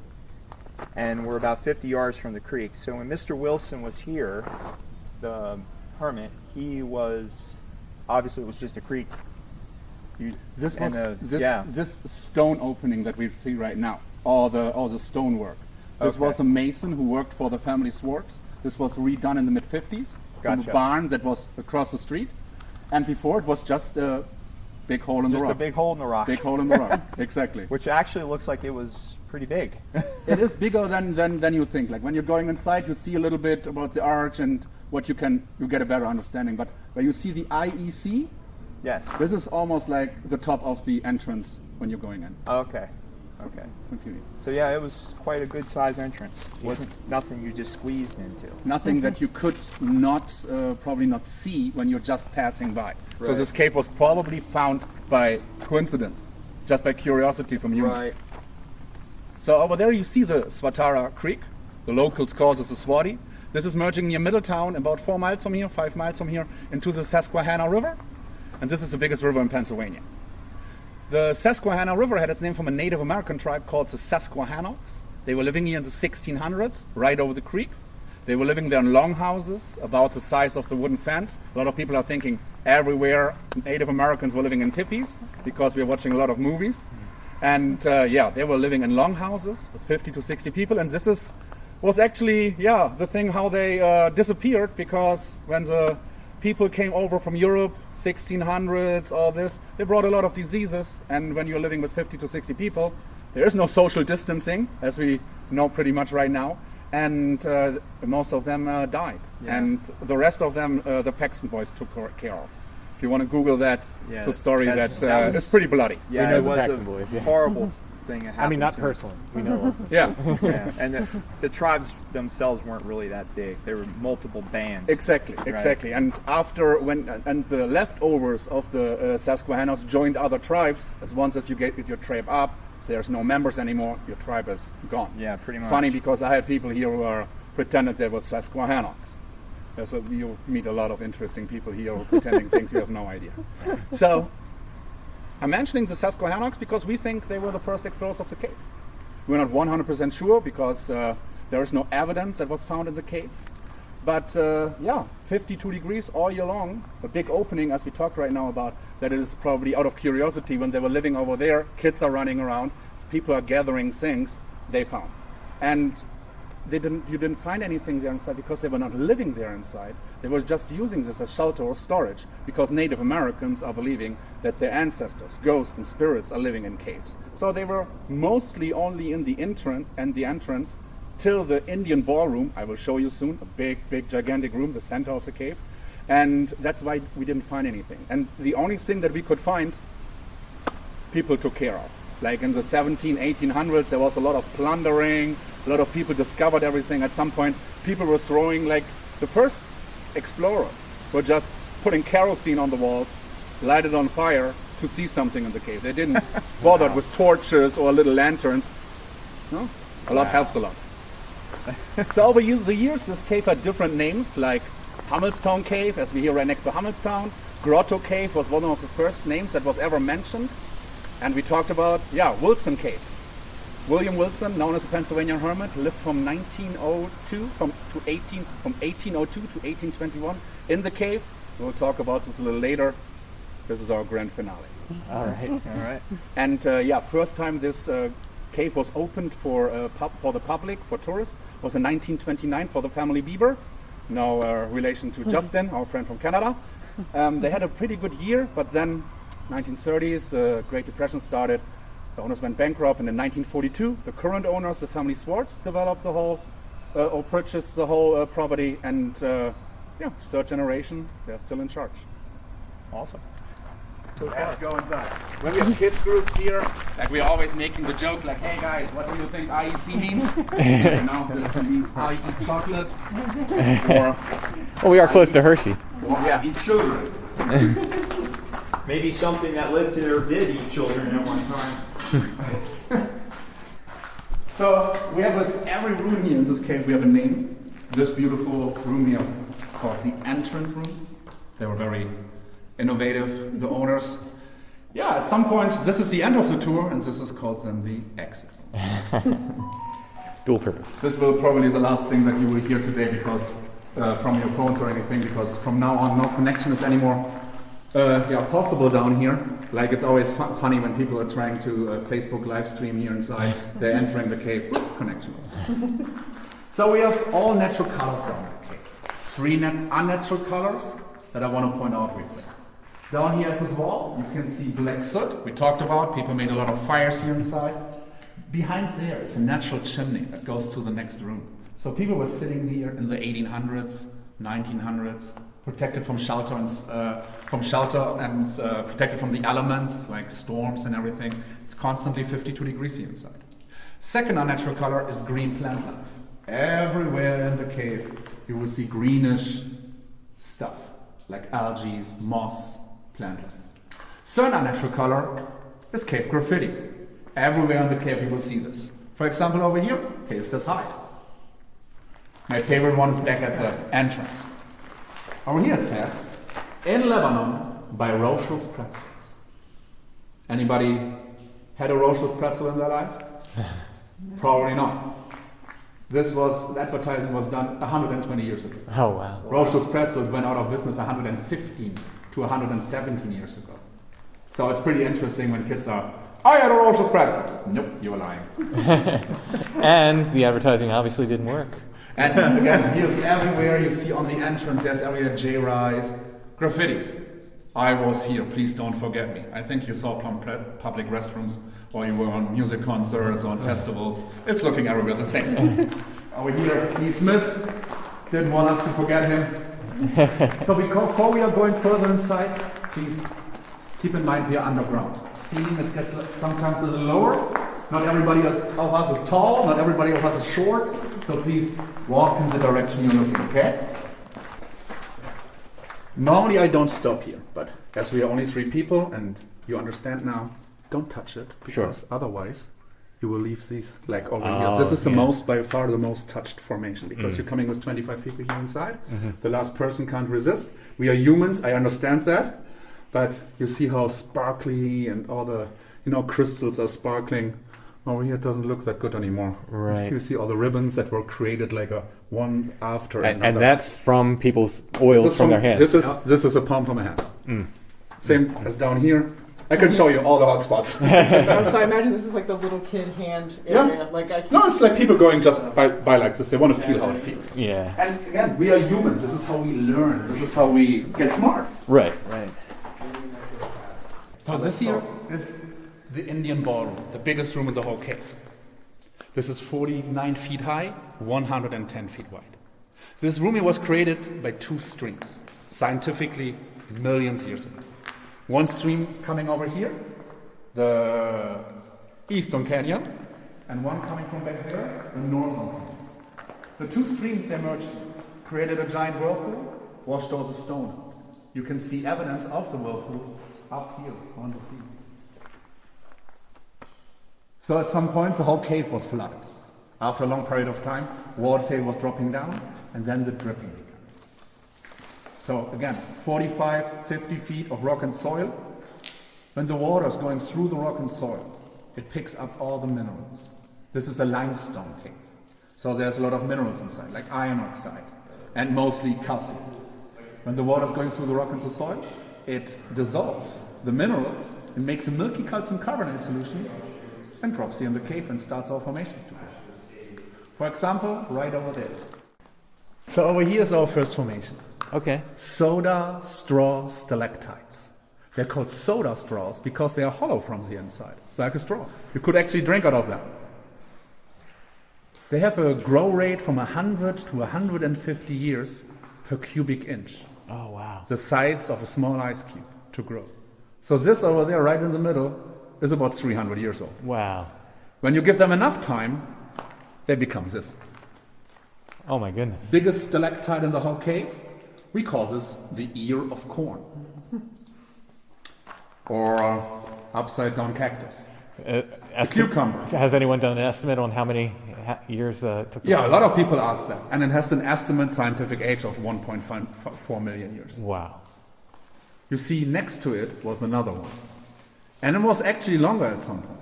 and we're about 50 yards from the creek. So when Mr. Wilson was here, the hermit, he was, obviously it was just a creek. This stone opening that we see right now, all the stonework. This was a mason who worked for the family Swartz. This was redone in the mid-50s from a barn that was across the street. And before it was just a big hole in the rock. Just a big hole in the rock. Big hole in the rock, exactly. Which actually looks like it was pretty big. It is bigger than you think. Like when you're going inside, you see a little bit about the arch and what you get a better understanding. But where you see the IEC, Yes. this is almost like the top of the entrance when you're going in. Okay. So yeah, it was quite a good size entrance. Wasn't nothing you just squeezed into. Nothing that you could not probably not see when you're just passing by. So Right. this cave was probably found by coincidence, just by curiosity from humans. Right. So over there you see the Swatara Creek. The locals call this the Swati. This is merging near Middletown, about 4 miles from here, 5 miles from here, into the Susquehanna River. And this is the biggest river in Pennsylvania. The Susquehanna River had its name from a Native American tribe called the Susquehannocks. They were living here in the 1600s, right over the creek. They were living there in longhouses, about the size of the wooden fence. A lot of people are thinking everywhere Native Americans were living in tippies, because we're watching a lot of movies. And they were living in longhouses with 50 to 60 people. And this was actually, the thing how they disappeared, because when the people came over from Europe, 1600s, all this, they brought a lot of diseases. And when you're living with 50 to 60 people, there is no social distancing, as we know pretty much right now. And most of them died. Yeah. And the rest of them, the Paxton boys took care of. If you want to Google that, it's a story that was- is pretty bloody. Yeah, know it the was Paxton a boys, yeah. horrible thing that happened. I mean, not to them. personally. We know of them. Yeah, Yeah, and the tribes themselves weren't really that big. There were multiple bands. exactly. And after and the leftovers of the Susquehannocks joined other tribes, as once as you get with your tribe up, there's no members anymore, your tribe is gone. Yeah, pretty It's much. funny because I had people here who are pretended they were Susquehannocks. So you meet a lot of interesting people here who are pretending things you have no idea. So I'm mentioning the Susquehannocks because we think they were the first explorers of the cave. We're not 100% sure because there is no evidence that was found in the cave. But 52 degrees all year long, a big opening as we talked right now about, that is probably out of curiosity when they were living over there, kids are running around, people are gathering things, they found. And you didn't find anything there inside because they were not living there inside. They were just using this as shelter or storage because Native Americans are believing that their ancestors, ghosts and spirits, are living in caves. So they were mostly only in the entrance till the Indian ballroom. I will show you soon, a big, gigantic room, the center of the cave. And that's why we didn't find anything. And the only thing that we could find, people took care of. Like in the 1800s, there was a lot of plundering, a lot of people discovered everything. At some point, people were throwing, like, the first explorers were just putting kerosene on the walls, light it on fire to see something in the cave. They didn't bother with torches or little lanterns. No? A lot helps a lot. So over the years, this cave had different names, like Hummelstown Cave, as we hear right next to Hummelstown. Grotto Cave was one of the first names that was ever mentioned. And we talked about, Wilson Cave. William Wilson, known as the Pennsylvania Hermit, lived from 1802 to 1821 in the cave. We'll talk about this a little later. This is our grand finale. All right. And first time this cave was opened for the public, for tourists, was in 1929 for the family Bieber. No relation to Justin, our friend from Canada. They had a pretty good year, but then 1930s, the Great Depression started. The owners went bankrupt, and in 1942, the current owners, the family Swartz, developed the whole, or purchased the whole property, and third generation, they're still in charge. Awesome. Let's go inside. When we have kids groups here, like we're always making the joke, like, hey guys, what do you think IEC means? Now this means I eat chocolate, or Well, we are close to Hershey. I eat children. Maybe something that lived here did eat children at one time. So we have this, every room here in this cave, we have a name. This beautiful room here called the entrance room. They were very innovative, the owners. Yeah, at some point, this is the end of the tour, and this is called then the exit. Dual purpose. This will probably be the last thing that you will hear today, because from your phones or anything, because from now on, no connection is anymore possible down here. Like, it's always funny when people are trying to Facebook live stream here inside. They're entering the cave, connection. So we have all natural colors down in the cave. 3 unnatural colors that I want to point out real quick. Down here at this wall, you can see black soot. We talked about, people made a lot of fires here inside. behind there is a natural chimney that goes to the next room. So people were sitting here in the 1800s, 1900s, protected from shelter and protected from the elements like storms and everything. It's constantly 52 degrees here inside. Second unnatural color is green plant life. Everywhere in the cave you will see greenish stuff like algae, moss, plant life. Third unnatural color is cave graffiti. Everywhere in the cave you will see this. For example, over here, cave says hide. My favorite one is back at the entrance. Over here it says, in Lebanon by Rochel's Pretzels. Anybody had a Rochel's pretzel in their life? Probably not. The advertising was done 120 years ago. Oh, wow. Rochel's Pretzels went out of business 115 to 117 years ago. So it's pretty interesting when kids are, I had a Rochel's Pretzel. Nope, you were lying. And the advertising obviously didn't work. And again, here's everywhere you see on the entrance, there's everywhere J-Rise, graffitis. I was here, please don't forget me. I think you saw public restrooms, or you were on music concerts, on festivals. It's looking everywhere the same. Over here, Keith Smith, didn't want us to forget him. So before we are going further inside, please keep in mind we are underground. Ceiling, it gets sometimes a little lower. Not everybody of us is tall, not everybody of us is short, so please walk in the direction you're looking, okay? Normally I don't stop here, but as we are only 3 people, and you understand now, don't touch it, because otherwise you will leave these like over here. This is the by far the most touched formation, because you're coming with 25 people here inside. The last person can't resist. We are humans, I understand that, but you see how sparkly and all the crystals are sparkling. Over here it doesn't look that good anymore. Right. You see all the ribbons that were created like a one after another. And that's from people's oils from their hands. This is a palm from a hand. Same as down here. I can show you all the hot spots. So I imagine this is like the little kid hand area. Yeah. No, it's like people going just by like this. They want to feel how it feels. Yeah. And again, we are humans. This is how we learn. This is how we get smart. Right. So this here is the Indian ballroom, the biggest room in the whole cave. This is 49 feet high, 110 feet wide. This room was created by 2 streams, scientifically millions of years ago. One stream coming over here, the Eastern Canyon, and one coming from back there, the Northern Canyon. The 2 streams they merged, created a giant whirlpool, washed all the stone. You can see evidence of the whirlpool up here on the sea. So at some point the whole cave was flooded. After a long period of time, water table was dropping down, and then the dripping began. So again, 45, 50 feet of rock and soil. When the water is going through the rock and soil, it picks up all the minerals. This is a limestone cave. So there's a lot of minerals inside, like iron oxide, and mostly calcium. When the water is going through the rock and the soil, it dissolves the minerals and makes a milky calcium carbonate solution and drops here in the cave and starts our formations to grow. For example, right over there. So over here is our first formation. Okay. Soda straw stalactites. They're called soda straws because they are hollow from the inside, like a straw. You could actually drink out of them. They have a grow rate from 100 to 150 years per cubic inch. Oh, wow. The size of a small ice cube to grow. So this over there, right in the middle, is about 300 years old. Wow. When you give them enough time, they become this. Oh, my goodness. Biggest stalactite in the whole cave. We call this the ear of corn. Or upside down cactus. A cucumber. Has anyone done an estimate on how many years took? Yeah, a lot of people ask that. And it has an estimate scientific age of 1.4 million years. Wow. You see, next to it was another one. And it was actually longer at some point.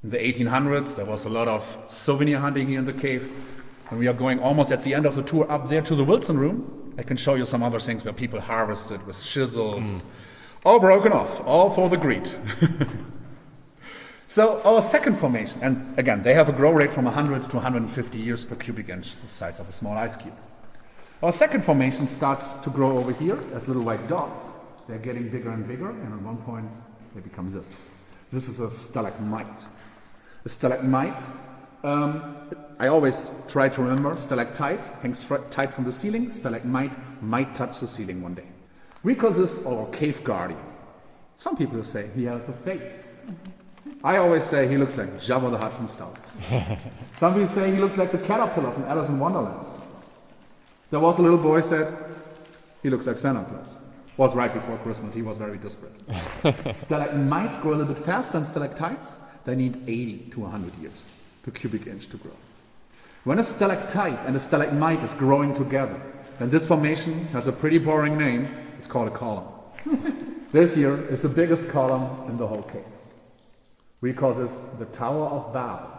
In the 1800s, there was a lot of souvenir hunting here in the cave. And we are going almost at the end of the tour up there to the Wilson room. I can show you some other things where people harvested with chisels. All broken off, all for the greed. So our second formation, and again, they have a grow rate from 100 to 150 years per cubic inch, the size of a small ice cube. Our second formation starts to grow over here as little white dots. They're getting bigger and bigger, and at one point they become this. This is a stalagmite. A stalagmite. I always try to remember, stalactite hangs tight from the ceiling, stalagmite might touch the ceiling one day. We call this our cave guardian. Some people say he has a face. I always say he looks like Jabba the Hutt from Star Wars. Some people say he looks like the caterpillar from Alice in Wonderland. There was a little boy said, he looks like Santa Claus. Was right before Christmas, he was very desperate. Stalagmites grow a little bit faster than stalactites. They need 80 to 100 years per cubic inch to grow. When a stalactite and a stalagmite is growing together, then this formation has a pretty boring name. It's called a column. This here is the biggest column in the whole cave. We call this the Tower of Babel.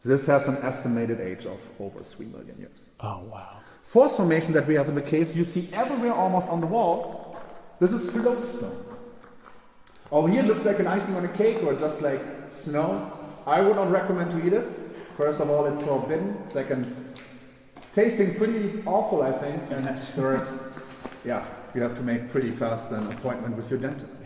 This has an estimated age of over 3 million years. Oh, wow. Fourth formation that we have in the caves, you see everywhere almost on the wall. This is flowstone. Over here it looks like an icing on a cake or just like snow. I would not recommend to eat it. First of all, it's forbidden. Second, tasting pretty awful, I think. And third, yeah, you have to make pretty fast an appointment with your dentist.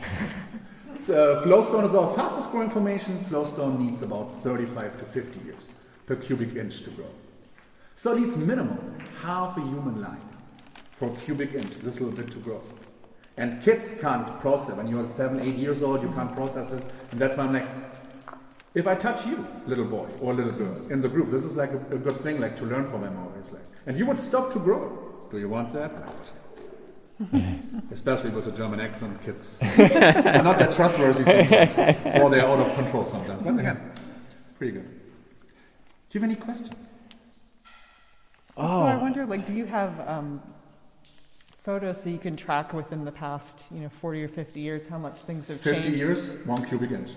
So, flowstone is our fastest growing formation. Flowstone needs about 35 to 50 years per cubic inch to grow. So it needs minimum half a human life for a cubic inch, this little bit to grow. And kids can't process. When you're 7, 8 years old, you can't process this. And that's why I'm like, if I touch you, little boy or little girl, in the group, this is like a good thing, like to learn from them always. Like, and you would stop to grow. Do you want that? Especially with a German accent, kids are not that trustworthy sometimes, or they're out of control sometimes. But again, it's pretty good. Do you have any questions? So I wonder, like, do you have photos so you can track within the past, 40 or 50 years how much things have changed? 50 years, 1 cubic inch.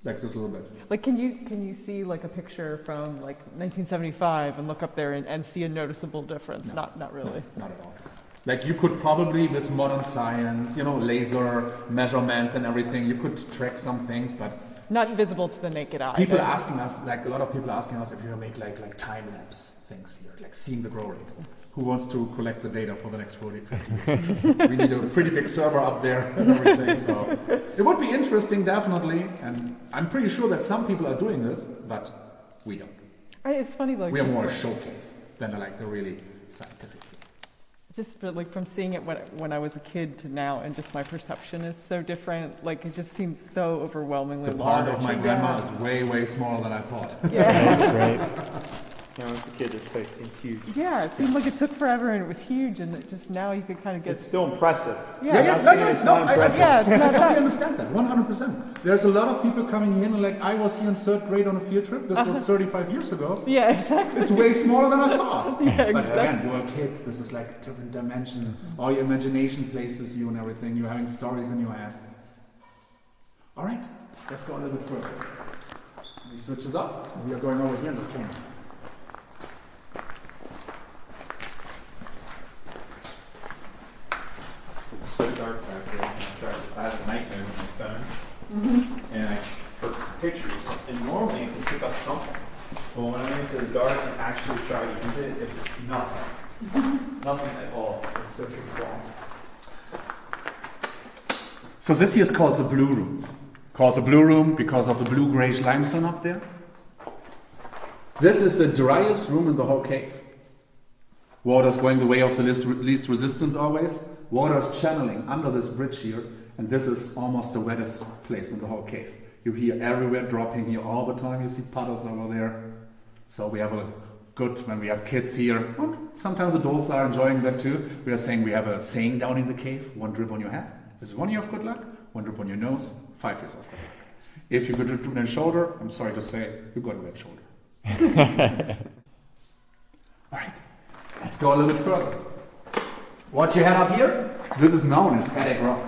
Like this little bit. Like, can you see like a picture from like 1975 and look up there and see a noticeable difference? No. Not really. No, not at all. Like you could probably, with modern science, laser measurements and everything, you could track some things, but not visible to the naked eye. People asking us, like a lot of people asking us if you make like time lapse things here, like seeing the grow rate. Who wants to collect the data for the next 40, 50 years? We need a pretty big server up there and everything. So it would be interesting, definitely. And I'm pretty sure that some people are doing this, but we don't. It's funny, like we are more a show cave than like a really scientific. Just but like from seeing it when I was a kid to now, and just my perception is so different. Like it just seems so overwhelmingly large. The pond of my grandma is way, way smaller than I thought. Yeah, that's right. When I was a kid, this place seemed huge. Yeah, it seemed like it took forever and it was huge, and it just now you could kind of get. It's still impressive. Yeah, It's not impressive. Yeah, it's I not totally that. understand that, 100%. There's a lot of people coming in, and like I was here in 3rd grade on a field trip. This was 35 years ago. Yeah, exactly. It's way smaller than I saw. Yeah, But exactly. again, you're a kid. This is like a different dimension. All your imagination plays with you and everything. You're having stories in your head. All right, let's go a little bit further. We switch this up. We are going over here in this corner. It's so dark back there. I have a night mode on my phone, and I for pictures. And normally it can pick up something, but when I'm into the dark and actually try to use it, it's nothing, nothing at all. It's so quiet. So this here is called the blue room. Called the blue room because of the blue-grayish limestone up there. This is the driest room in the whole cave. Water is going the way of the least resistance always. Water is channeling under this bridge here, and this is almost the wettest place in the whole cave. You hear everywhere dropping here all the time. You see puddles over there. So we have a good, when we have kids here, and sometimes adults are enjoying that too. We are saying we have a saying down in the cave, 1 drip on your head. This is 1 year of good luck, 1 drip on your nose, 5 years of good luck. If you could drip on your shoulder, I'm sorry to say, you've got a wet shoulder. All right, let's go a little bit further. What you had up here, this is known as Headache Rock.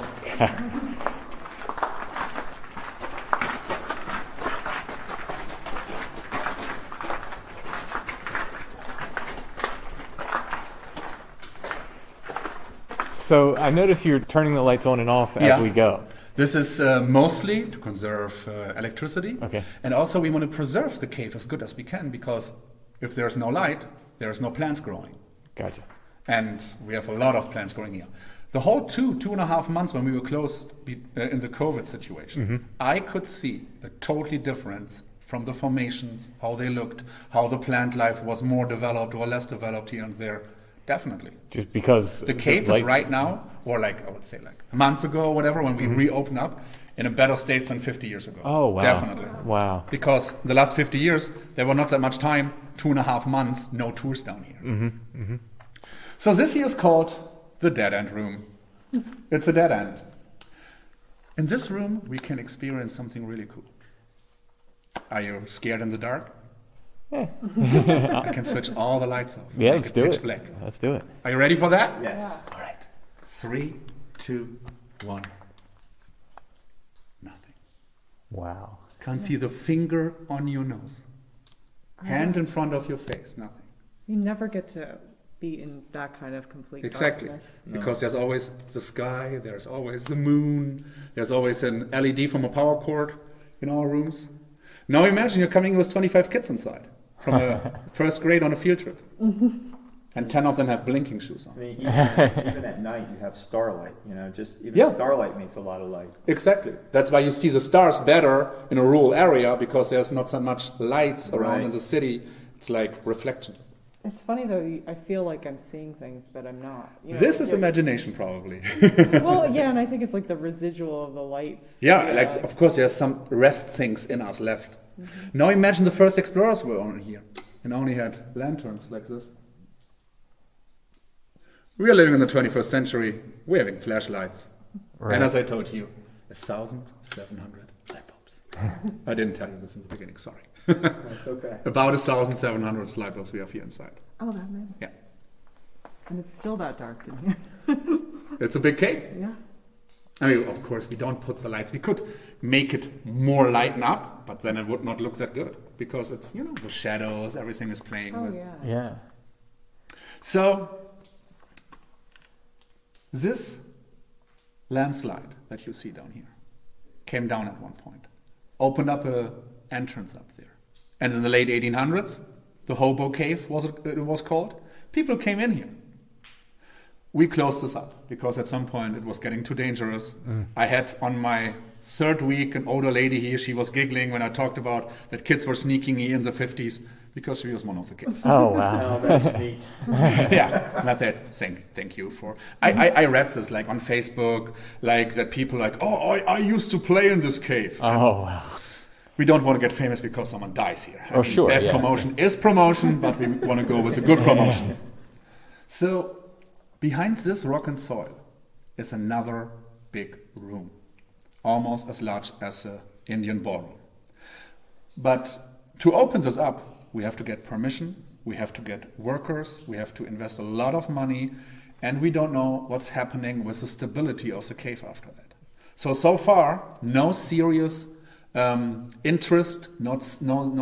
So I notice you're turning the lights on and off as we go. This is mostly to conserve electricity. Okay. And also we want to preserve the cave as good as we can, because if there's no light, there's no plants growing. Gotcha. And we have a lot of plants growing here. The whole 2.5 months when we were closed in the COVID situation, I could see a totally difference from the formations, how they looked, how the plant life was more developed or less developed here and there. Definitely. Just because The cave is right now, or like I would say like a month ago or whatever, when we reopened up, in a better state than 50 years ago. Oh, wow. Definitely. Wow. Because the last 50 years, there were not that much time, 2.5 months, no tours down here. So this here is called the Dead End Room. It's a dead end. In this room, we can experience something really cool. Are you scared in the dark? Yeah. I can switch all the lights off. Yeah, make let's it do pitch it. black. Let's do it. Are you ready for that? Yes. All right. 3, 2, 1. Nothing. Wow. Can't see the finger on your nose. Hand in front of your face. Nothing. You never get to be in that kind of complete Exactly. darkness. Because there's always the sky, there's always the moon, there's always an LED from a power cord in our rooms. Now imagine you're coming with 25 kids inside from a first grade on a field trip. And 10 of them have blinking shoes on. I mean, even at night, you have starlight. You know, just even Yeah. starlight makes a lot of light. Exactly. That's why you see the stars better in a rural area, because there's not so much lights around Right. in the city. It's like reflection. It's funny though, I feel like I'm seeing things, but I'm not. You know, This is yeah. imagination, probably. Well, yeah, and I think it's like the residual of the lights. Yeah, like of course there's some rest things in us left. Now imagine the first explorers were on here and only had lanterns like this. We are living in the 21st century. We're having flashlights. Right. And as I told you, 1,700 light bulbs. I didn't tell you this in the beginning, sorry. That's okay. About 1,700 light bulbs we have here inside. Oh, that many. Yeah. And it's still that dark in here. It's a big cave. Yeah. I mean, of course, we don't put the lights. We could make it more lighten up, but then it would not look that good because it's, you know, the shadows, everything is playing Oh, with. yeah. Yeah. So, this landslide that you see down here came down at one point, opened up a entrance up there. And in the late 1800s, the Hobo Cave it was called. People came in here. We closed this up because at some point it was getting too dangerous. I had on my 3rd week an older lady here. She was giggling when I talked about that kids were sneaking here in the 50s because she was one of the kids. Oh, wow. Oh, that's neat. Yeah, not that. Thank you for. I read this like on Facebook, like that people like, oh, I used to play in this cave. Oh, wow. We don't want to get famous because someone dies here. Oh, sure, Bad yeah. promotion is promotion, but we want to go with a good promotion. So, behind this rock and soil is another big room, almost as large as an Indian ballroom. But to open this up, we have to get permission, we have to get workers, we have to invest a lot of money, and we don't know what's happening with the stability of the cave after that. So far, no serious interest, no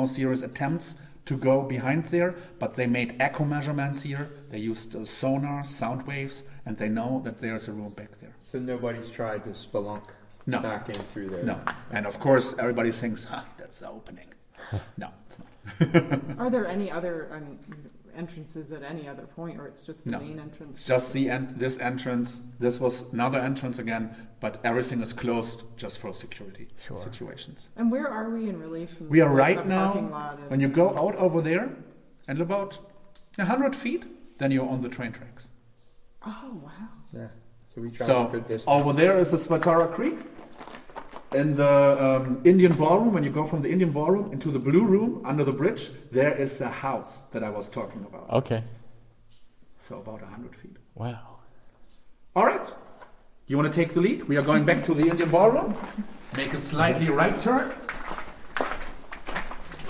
serious attempts to go behind there, but they made echo measurements here, they used sonar, sound waves, and they know that there's a room back there. So nobody's tried to spelunk No. back in through there? No. And of course, everybody thinks, that's the opening. No, it's not. Are there any other entrances at any other point, or it's just the No. main entrance? It's just this entrance. This was another entrance again, but everything is closed just for security situations. And where are we in relation We are to right the now, parking lot and- when you go out over there, and about 100 feet, then you're on the train tracks. Oh, wow. Yeah. So we travel a So good distance. over there is the Swatara Creek. In the Indian ballroom, when you go from the Indian ballroom into the blue room under the bridge, there is the house that I was talking about. Okay. So about 100 feet. Wow. All right. You want to take the lead? We are going back to the Indian ballroom. Make a slightly right turn.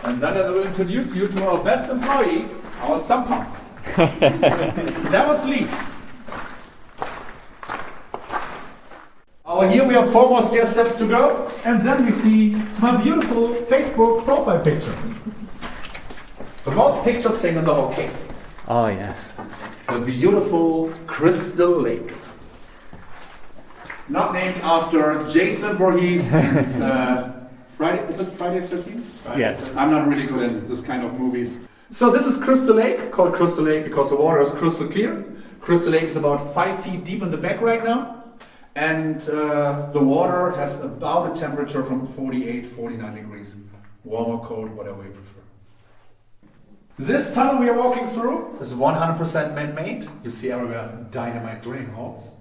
And then I will introduce you to our best employee, our Sampan. Never sleeps. Oh, here we have 4 more stair steps to go, and then we see my beautiful Facebook profile picture. The most pictured thing in the whole cave. Oh, yes. The beautiful Crystal Lake. Not named after Jason Voorhees. Friday, is it Friday 13th? Yes. I'm not really good in this kind of movies. So this is Crystal Lake, called Crystal Lake because the water is crystal clear. Crystal Lake is about 5 feet deep in the back right now, and the water has about a temperature from 48, 49 degrees. Warm or cold, whatever you prefer. This tunnel we are walking through is 100% man-made. You see everywhere dynamite drilling holes.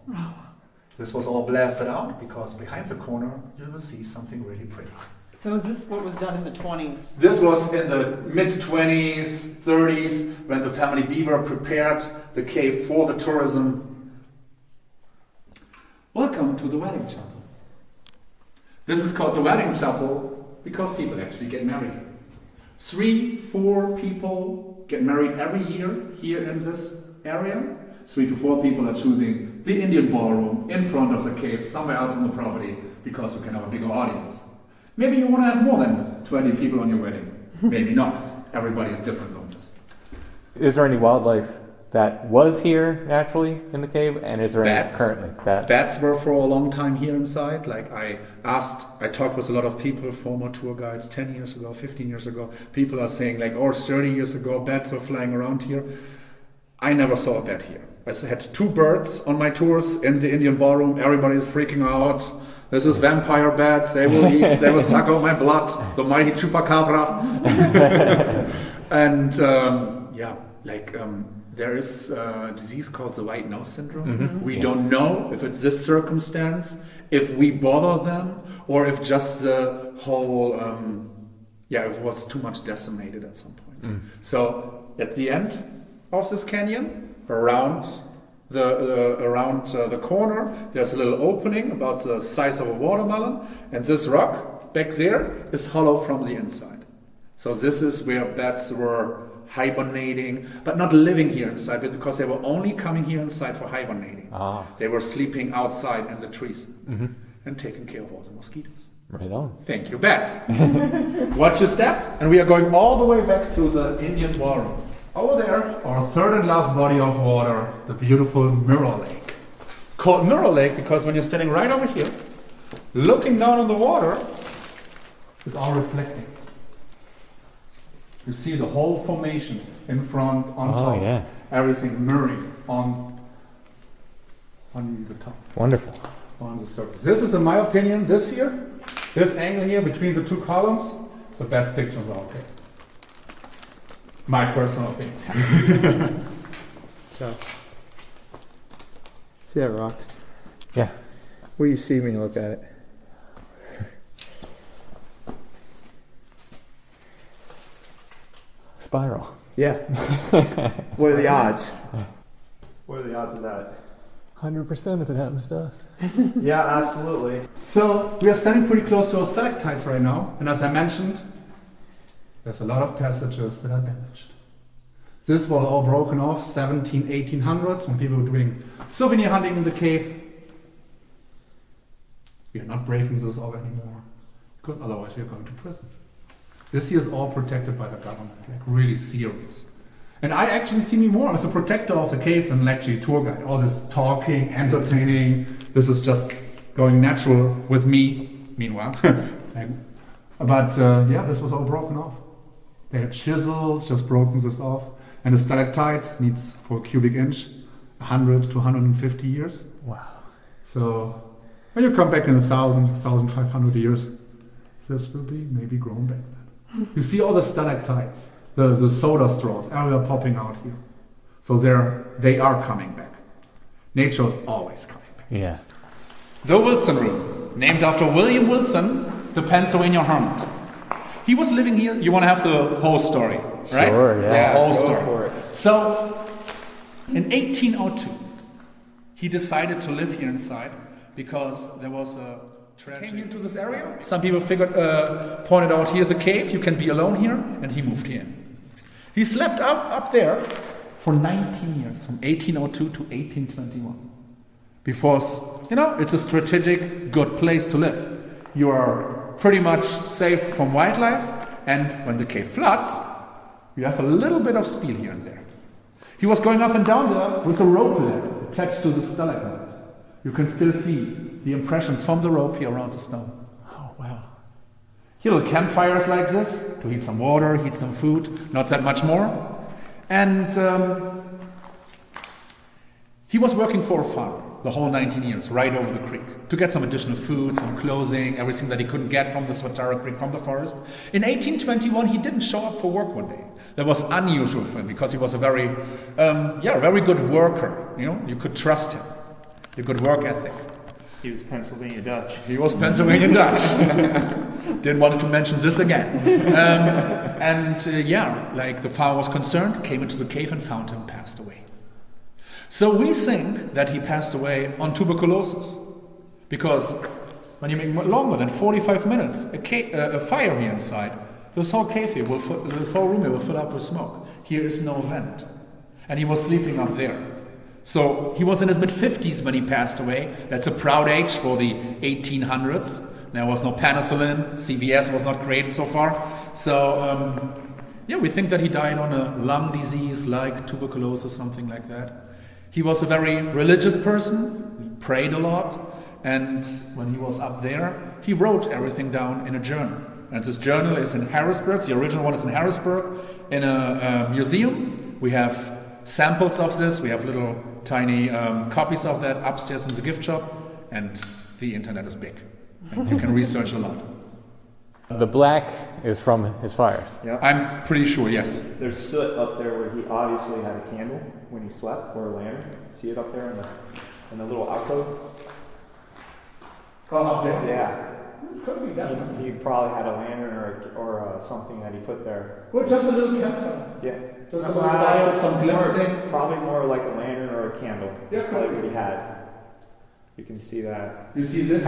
This was all blasted out because behind the corner you will see something really pretty. So is this what was done in the 20s? This was in the mid-20s, 30s, when the family Bieber prepared the cave for the tourism. Welcome to the wedding chapel. This is called the wedding chapel because people actually get married. 3, 4 people get married every year here in this area. 3 to 4 people are choosing the Indian ballroom in front of the cave, somewhere else on the property, because you can have a bigger audience. Maybe you want to have more than 20 people on your wedding. Maybe not. Everybody is different on this. Is there any wildlife that was here naturally in the cave, and is there any currently? Bats were for a long time here inside. Like I talked with a lot of people, former tour guides, 10 years ago, 15 years ago. People are saying like, 30 years ago, bats were flying around here. I never saw a bat here. I had 2 birds on my tours in the Indian ballroom. Everybody is freaking out. This is vampire bats. They will eat. They will suck out my blood. The mighty chupacabra. And there is a disease called the white nose syndrome. Mm-hmm. We don't know if it's this circumstance, if we bother them, or if just the whole, it was too much decimated at some point. Mm. So at the end of this canyon, around the corner, there's a little opening about the size of a watermelon, and this rock back there is hollow from the inside. So this is where bats were hibernating, but not living here inside, but because they were only coming here inside for hibernating. Ah. They were sleeping outside in the trees and taking care of all the mosquitoes. Right on. Thank you, bats. Watch your step, and we are going all the way back to the Indian ballroom. Over there, our third and last body of water, the beautiful Mirror Lake. Called Mirror Lake because when you're standing right over here, looking down on the water, it's all reflecting. You see the whole formation in front, on top, everything mirroring on the top. Wonderful. On the surface. This is, in my opinion, this angle here between the 2 columns, is the best picture of the whole cave. My personal opinion. So, see that rock? Yeah. What do you see when you look at it? Spiral. Yeah. What are the odds? What are the odds of that? 100% if it happens to us. Yeah, absolutely. So we are standing pretty close to our stalactites right now, and as I mentioned, there's a lot of passages that are damaged. This was all broken off 1800s when people were doing souvenir hunting in the cave. We are not breaking this off anymore because otherwise we are going to prison. This here is all protected by the government, like really serious. And I actually see me more as a protector of the caves than actually a tour guide. All this talking, entertaining, this is just going natural with me, meanwhile. But this was all broken off. They had chisels, just broken this off. And the stalactite needs, for a cubic inch, 100 to 150 years. Wow. So when you come back in 1,000, 1,500 years, this will be maybe grown back then. You see all the stalactites, the soda straws, everywhere popping out here. So they are coming back. Nature is always coming back. Yeah. The Wilson Room, named after William Wilson, the Pennsylvania Hermit. He was living here. You want to have the whole story, right? Sure, yeah. The whole story. So, in 1802, he decided to live here inside because there was a tragedy. Came into this area. Some people pointed out, here's a cave, you can be alone here, and he moved here. He slept up there for 19 years, from 1802 to 1821. Because, it's a strategic, good place to live. You are pretty much safe from wildlife, and when the cave floods, you have a little bit of speed here and there. He was going up and down there with a rope ladder attached to the stalagmite. You can still see the impressions from the rope here around the stone. Oh, wow. Here are campfires like this, to heat some water, heat some food, not that much more. And He was working for a farmer the whole 19 years, right over the creek, to get some additional food, some clothing, everything that he couldn't get from the Swatara Creek, from the forest. In 1821, he didn't show up for work one day. That was unusual for him because he was a very good worker. You know, you could trust him. A good work ethic. He was Pennsylvania Dutch. He was Pennsylvania Dutch. Didn't want to mention this again. Like the farmer was concerned, came into the cave and found him passed away. So we think that he passed away on tuberculosis, because when you make longer than 45 minutes, a fire here inside, this whole cave here, this whole room here will fill up with smoke. Here is no vent, and he was sleeping up there. So he was in his mid-50s when he passed away. That's a proud age for the 1800s. There was no penicillin, CVS was not created so far. So we think that he died on a lung disease like tuberculosis, something like that. He was a very religious person, he prayed a lot, and when he was up there, he wrote everything down in a journal. And this journal is in Harrisburg, the original one is in Harrisburg, in a museum. We have samples of this, we have little tiny copies of that upstairs in the gift shop, and the internet is big. And you can research a lot. The black is from his fires. Yep. I'm pretty sure, yes. There's soot up there where he obviously had a candle when he slept, or a lantern. See it up there in the little alcove? Oh, up there? Yeah. Could be, definitely. He probably had a lantern or something that he put there. Well, just a little campfire. Yeah. Just a little fire, some glimpsing. Probably more like a lantern or a candle. Yeah, probably what he had. You can see that. You see this?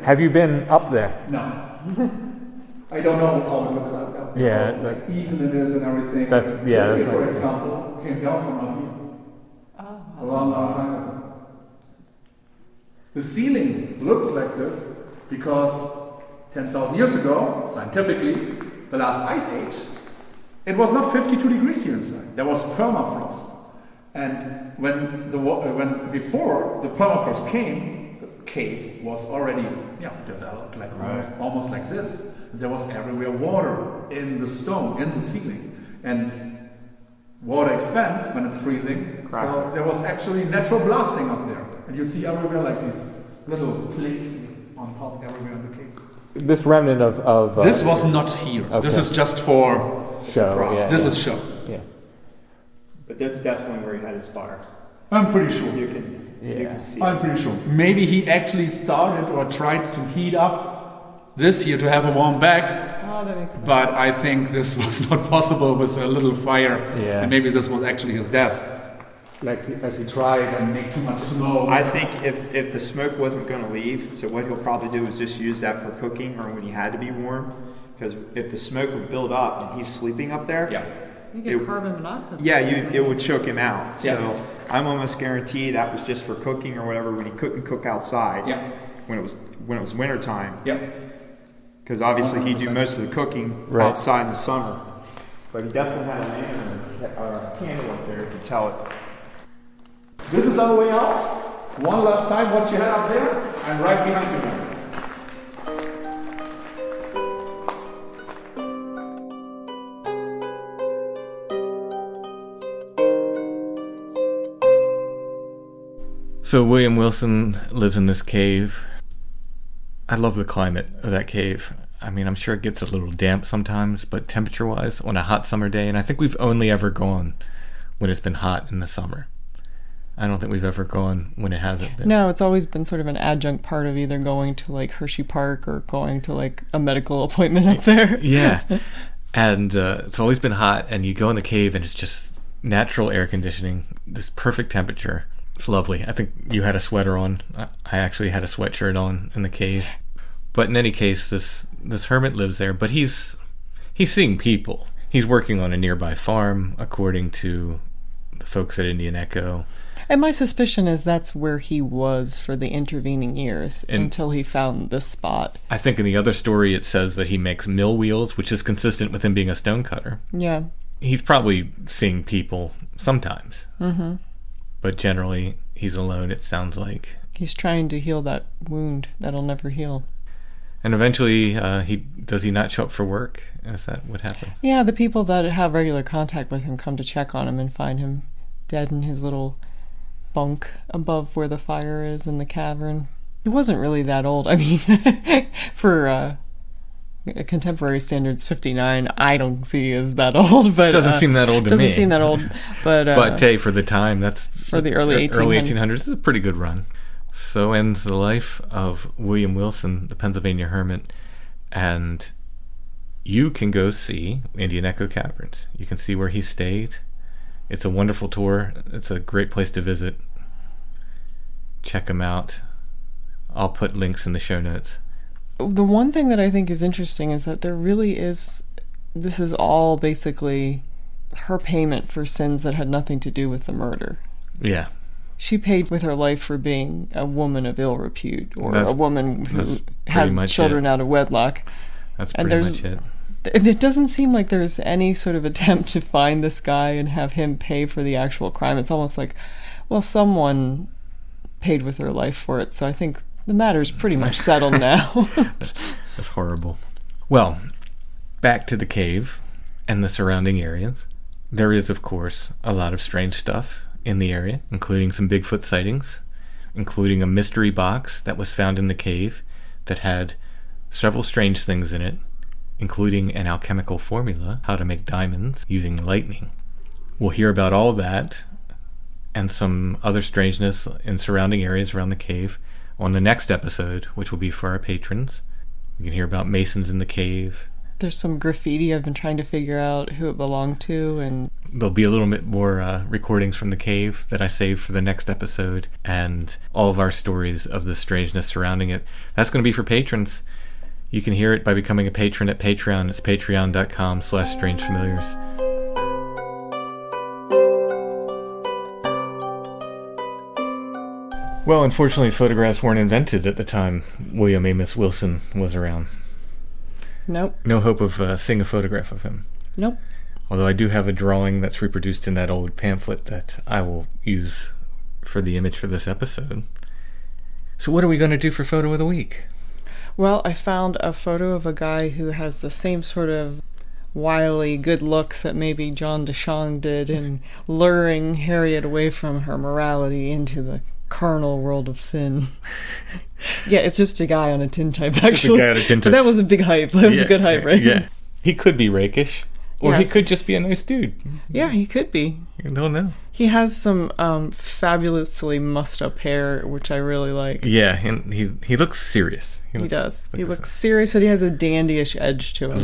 Have you been up there? No. I don't know how it looks like up there. Yeah, how, like even it is and everything. That's this, for example, came down from up here. A long time ago. The ceiling looks like this because 10,000 years ago, scientifically, the last ice age, it was not 52 degrees here inside. There was permafrost. And when before the permafrost came, the cave was already developed like almost like this. There was everywhere water in the stone, in the ceiling, and water expands when it's freezing. Right. So there was actually natural blasting up there, and you see everywhere like these little plates on top everywhere in the cave. This remnant of this was not here. Okay. This is just for show. Yeah, this is show. Yeah. But that's definitely where he had his fire. I'm pretty sure. You can see I'm pretty sure. Maybe he actually started or tried to heat up this here to have a warm back. Oh, that makes sense. But I think this was not possible with a little fire. Yeah. And maybe this was actually his death. Like as he tried and make too much smoke. I think if the smoke wasn't going to leave, so what he'll probably do is just use that for cooking or when he had to be warm. Because if the smoke would build up and he's sleeping up there, you get carbon monoxide. Yeah, it would choke him out. Yeah. So I'm almost guaranteed that was just for cooking or whatever when he couldn't cook outside. Yeah. When it was winter time. Yeah. Because obviously he'd do most of the cooking outside in the summer. But he definitely had a lantern or a candle up there, you could tell it. This is our way out. One last time, what you had up there, I'm right behind you guys. So William Wilson lives in this cave. I love the climate of that cave. I mean, I'm sure it gets a little damp sometimes, but temperature-wise, on a hot summer day, and I think we've only ever gone when it's been hot in the summer. I don't think we've ever gone when it hasn't been. No, it's always been sort of an adjunct part of either going to like Hershey Park or going to like a medical appointment up there. Yeah. And it's always been hot, and you go in the cave and it's just natural air conditioning, this perfect temperature. It's lovely. I think you had a sweater on. I actually had a sweatshirt on in the cave. But in any case, this hermit lives there, but he's seeing people. He's working on a nearby farm, according to the folks at Indian Echo. And my suspicion is that's where he was for the intervening years until he found this spot. I think in the other story it says that he makes mill wheels, which is consistent with him being a stonecutter. Yeah. He's probably seeing people sometimes. Mm-hmm. But generally, he's alone, it sounds like. He's trying to heal that wound that'll never heal. And eventually, does he not show up for work? Is that what happens? Yeah, the people that have regular contact with him come to check on him and find him dead in his little bunk above where the fire is in the cavern. He wasn't really that old. I mean, for contemporary standards, 59, I don't see as that old. But Doesn't seem that old to me. Doesn't seem that old. But hey, for the time, that's for the early 1800s. This is a pretty good run. So ends the life of William Wilson, the Pennsylvania Hermit, and you can go see Indian Echo Caverns. You can see where he stayed. It's a wonderful tour. It's a great place to visit. Check him out. I'll put links in the show notes. The one thing that I think is interesting is that there really is, this is all basically her payment for sins that had nothing to do with the murder. Yeah. She paid with her life for being a woman of ill repute, or a woman who has children out of wedlock. That's pretty much it. It doesn't seem like there's any sort of attempt to find this guy and have him pay for the actual crime. It's almost like, well, someone paid with her life for it, so I think the matter's pretty much settled now. That's horrible. Well, back to the cave and the surrounding areas. There is, of course, a lot of strange stuff in the area, including some Bigfoot sightings, including a mystery box that was found in the cave that had several strange things in it, including an alchemical formula, how to make diamonds using lightning. We'll hear about all that and some other strangeness in surrounding areas around the cave on the next episode, which will be for our patrons. You can hear about masons in the cave. There's some graffiti I've been trying to figure out who it belonged to, and there'll be a little bit more recordings from the cave that I saved for the next episode, and all of our stories of the strangeness surrounding it. That's going to be for patrons. You can hear it by becoming a patron at Patreon. It's patreon.com/strangefamiliars. Well, unfortunately, photographs weren't invented at the time William Amos Wilson was around. Nope. No hope of seeing a photograph of him. Nope. Although I do have a drawing that's reproduced in that old pamphlet that I will use for the image for this episode. So what are we going to do for Photo of the Week? Well, I found a photo of a guy who has the same sort of wily good looks that maybe John Deschamps did in luring Harriet away from her morality into the carnal world of sin. Yeah, it's just a guy on a tintype, actually. Just a guy on a tintype. But that was a big hype. That was a good hype, right? Yeah. He could be rakish. Or he could just be a nice dude. Yeah, he could be. You don't know. He has some fabulously mussed up hair, which I really like. Yeah, and he looks serious. He does. He looks serious, and he has a dandyish edge to him. A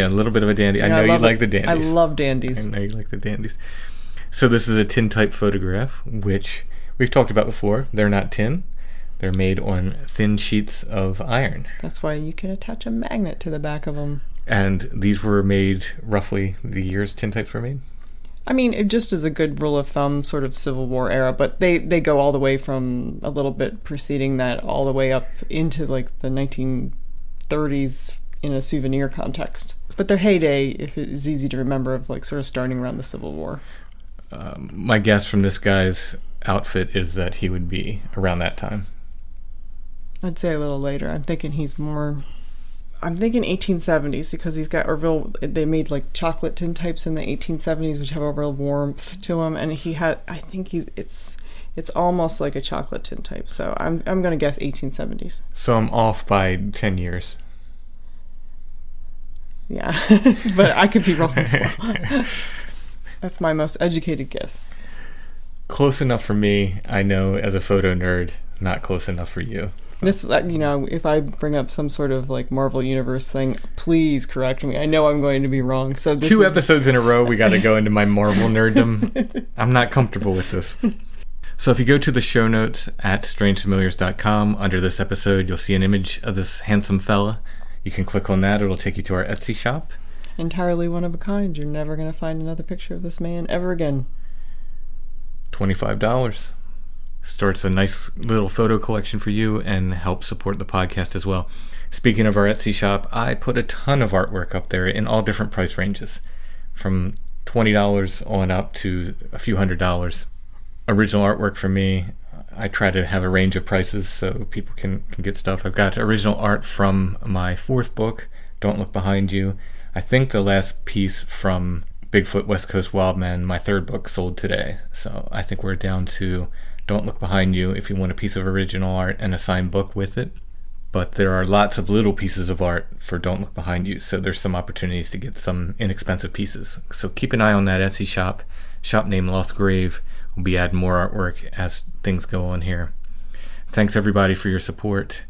little bit of a dandy. I know you like the dandies. I love dandies. I know you like the dandies. So this is a tintype photograph, which we've talked about before. They're not tin. They're made on thin sheets of iron. That's why you can attach a magnet to the back of them. And these were made roughly the years tintypes were made? I mean, it just is a good rule of thumb, sort of Civil War era, but they go all the way from a little bit preceding that all the way up into like the 1930s in a souvenir context. But their heyday, if it is easy to remember, of like sort of starting around the Civil War. My guess from this guy's outfit is that he would be around that time. I'd say a little later. I'm thinking 1870s because he's got a real, they made like chocolate tintypes in the 1870s which have a real warmth to them, and it's almost like a chocolate tintype, so I'm going to guess 1870s. So I'm off by 10 years. Yeah, but I could be wrong as well. That's my most educated guess. Close enough for me, I know, as a photo nerd. Not close enough for you. So. This, if I bring up some sort of like Marvel Universe thing, please correct me. I know I'm going to be wrong. So this 2 episodes in a row, we got to go into my Marvel nerddom. I'm not comfortable with this. So if you go to the show notes at strangefamiliars.com, under this episode, you'll see an image of this handsome fella. You can click on that. It'll take you to our Etsy shop. Entirely one of a kind. You're never going to find another picture of this man ever again. $25. Starts a nice little photo collection for you and helps support the podcast as well. Speaking of our Etsy shop, I put a ton of artwork up there in all different price ranges, from $20 on up to a few $100s. Original artwork for me, I try to have a range of prices so people can get stuff. I've got original art from my 4th book, Don't Look Behind You. I think the last piece from Bigfoot West Coast Wildman, my 3rd book, sold today. So I think we're down to Don't Look Behind You if you want a piece of original art and a signed book with it. But there are lots of little pieces of art for Don't Look Behind You, so there's some opportunities to get some inexpensive pieces. So keep an eye on that Etsy shop. Shop name Lost Grave. We'll be adding more artwork as things go on here. Thanks everybody for your support.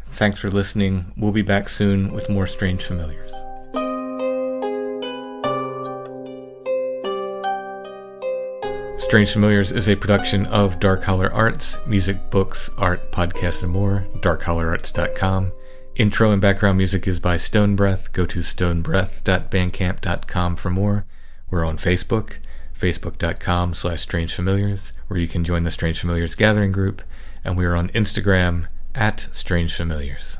Thanks for listening. We'll be back soon with more Strange Familiars. Strange Familiars is a production of Dark Holler Arts, music, books, art, podcasts, and more, darkhollerarts.com. Intro and background music is by Stone Breath. Go to stonebreath.bandcamp.com for more. We're on Facebook, facebook.com/strangefamiliars, where you can join the Strange Familiars gathering group, and we're on Instagram @strangefamiliars.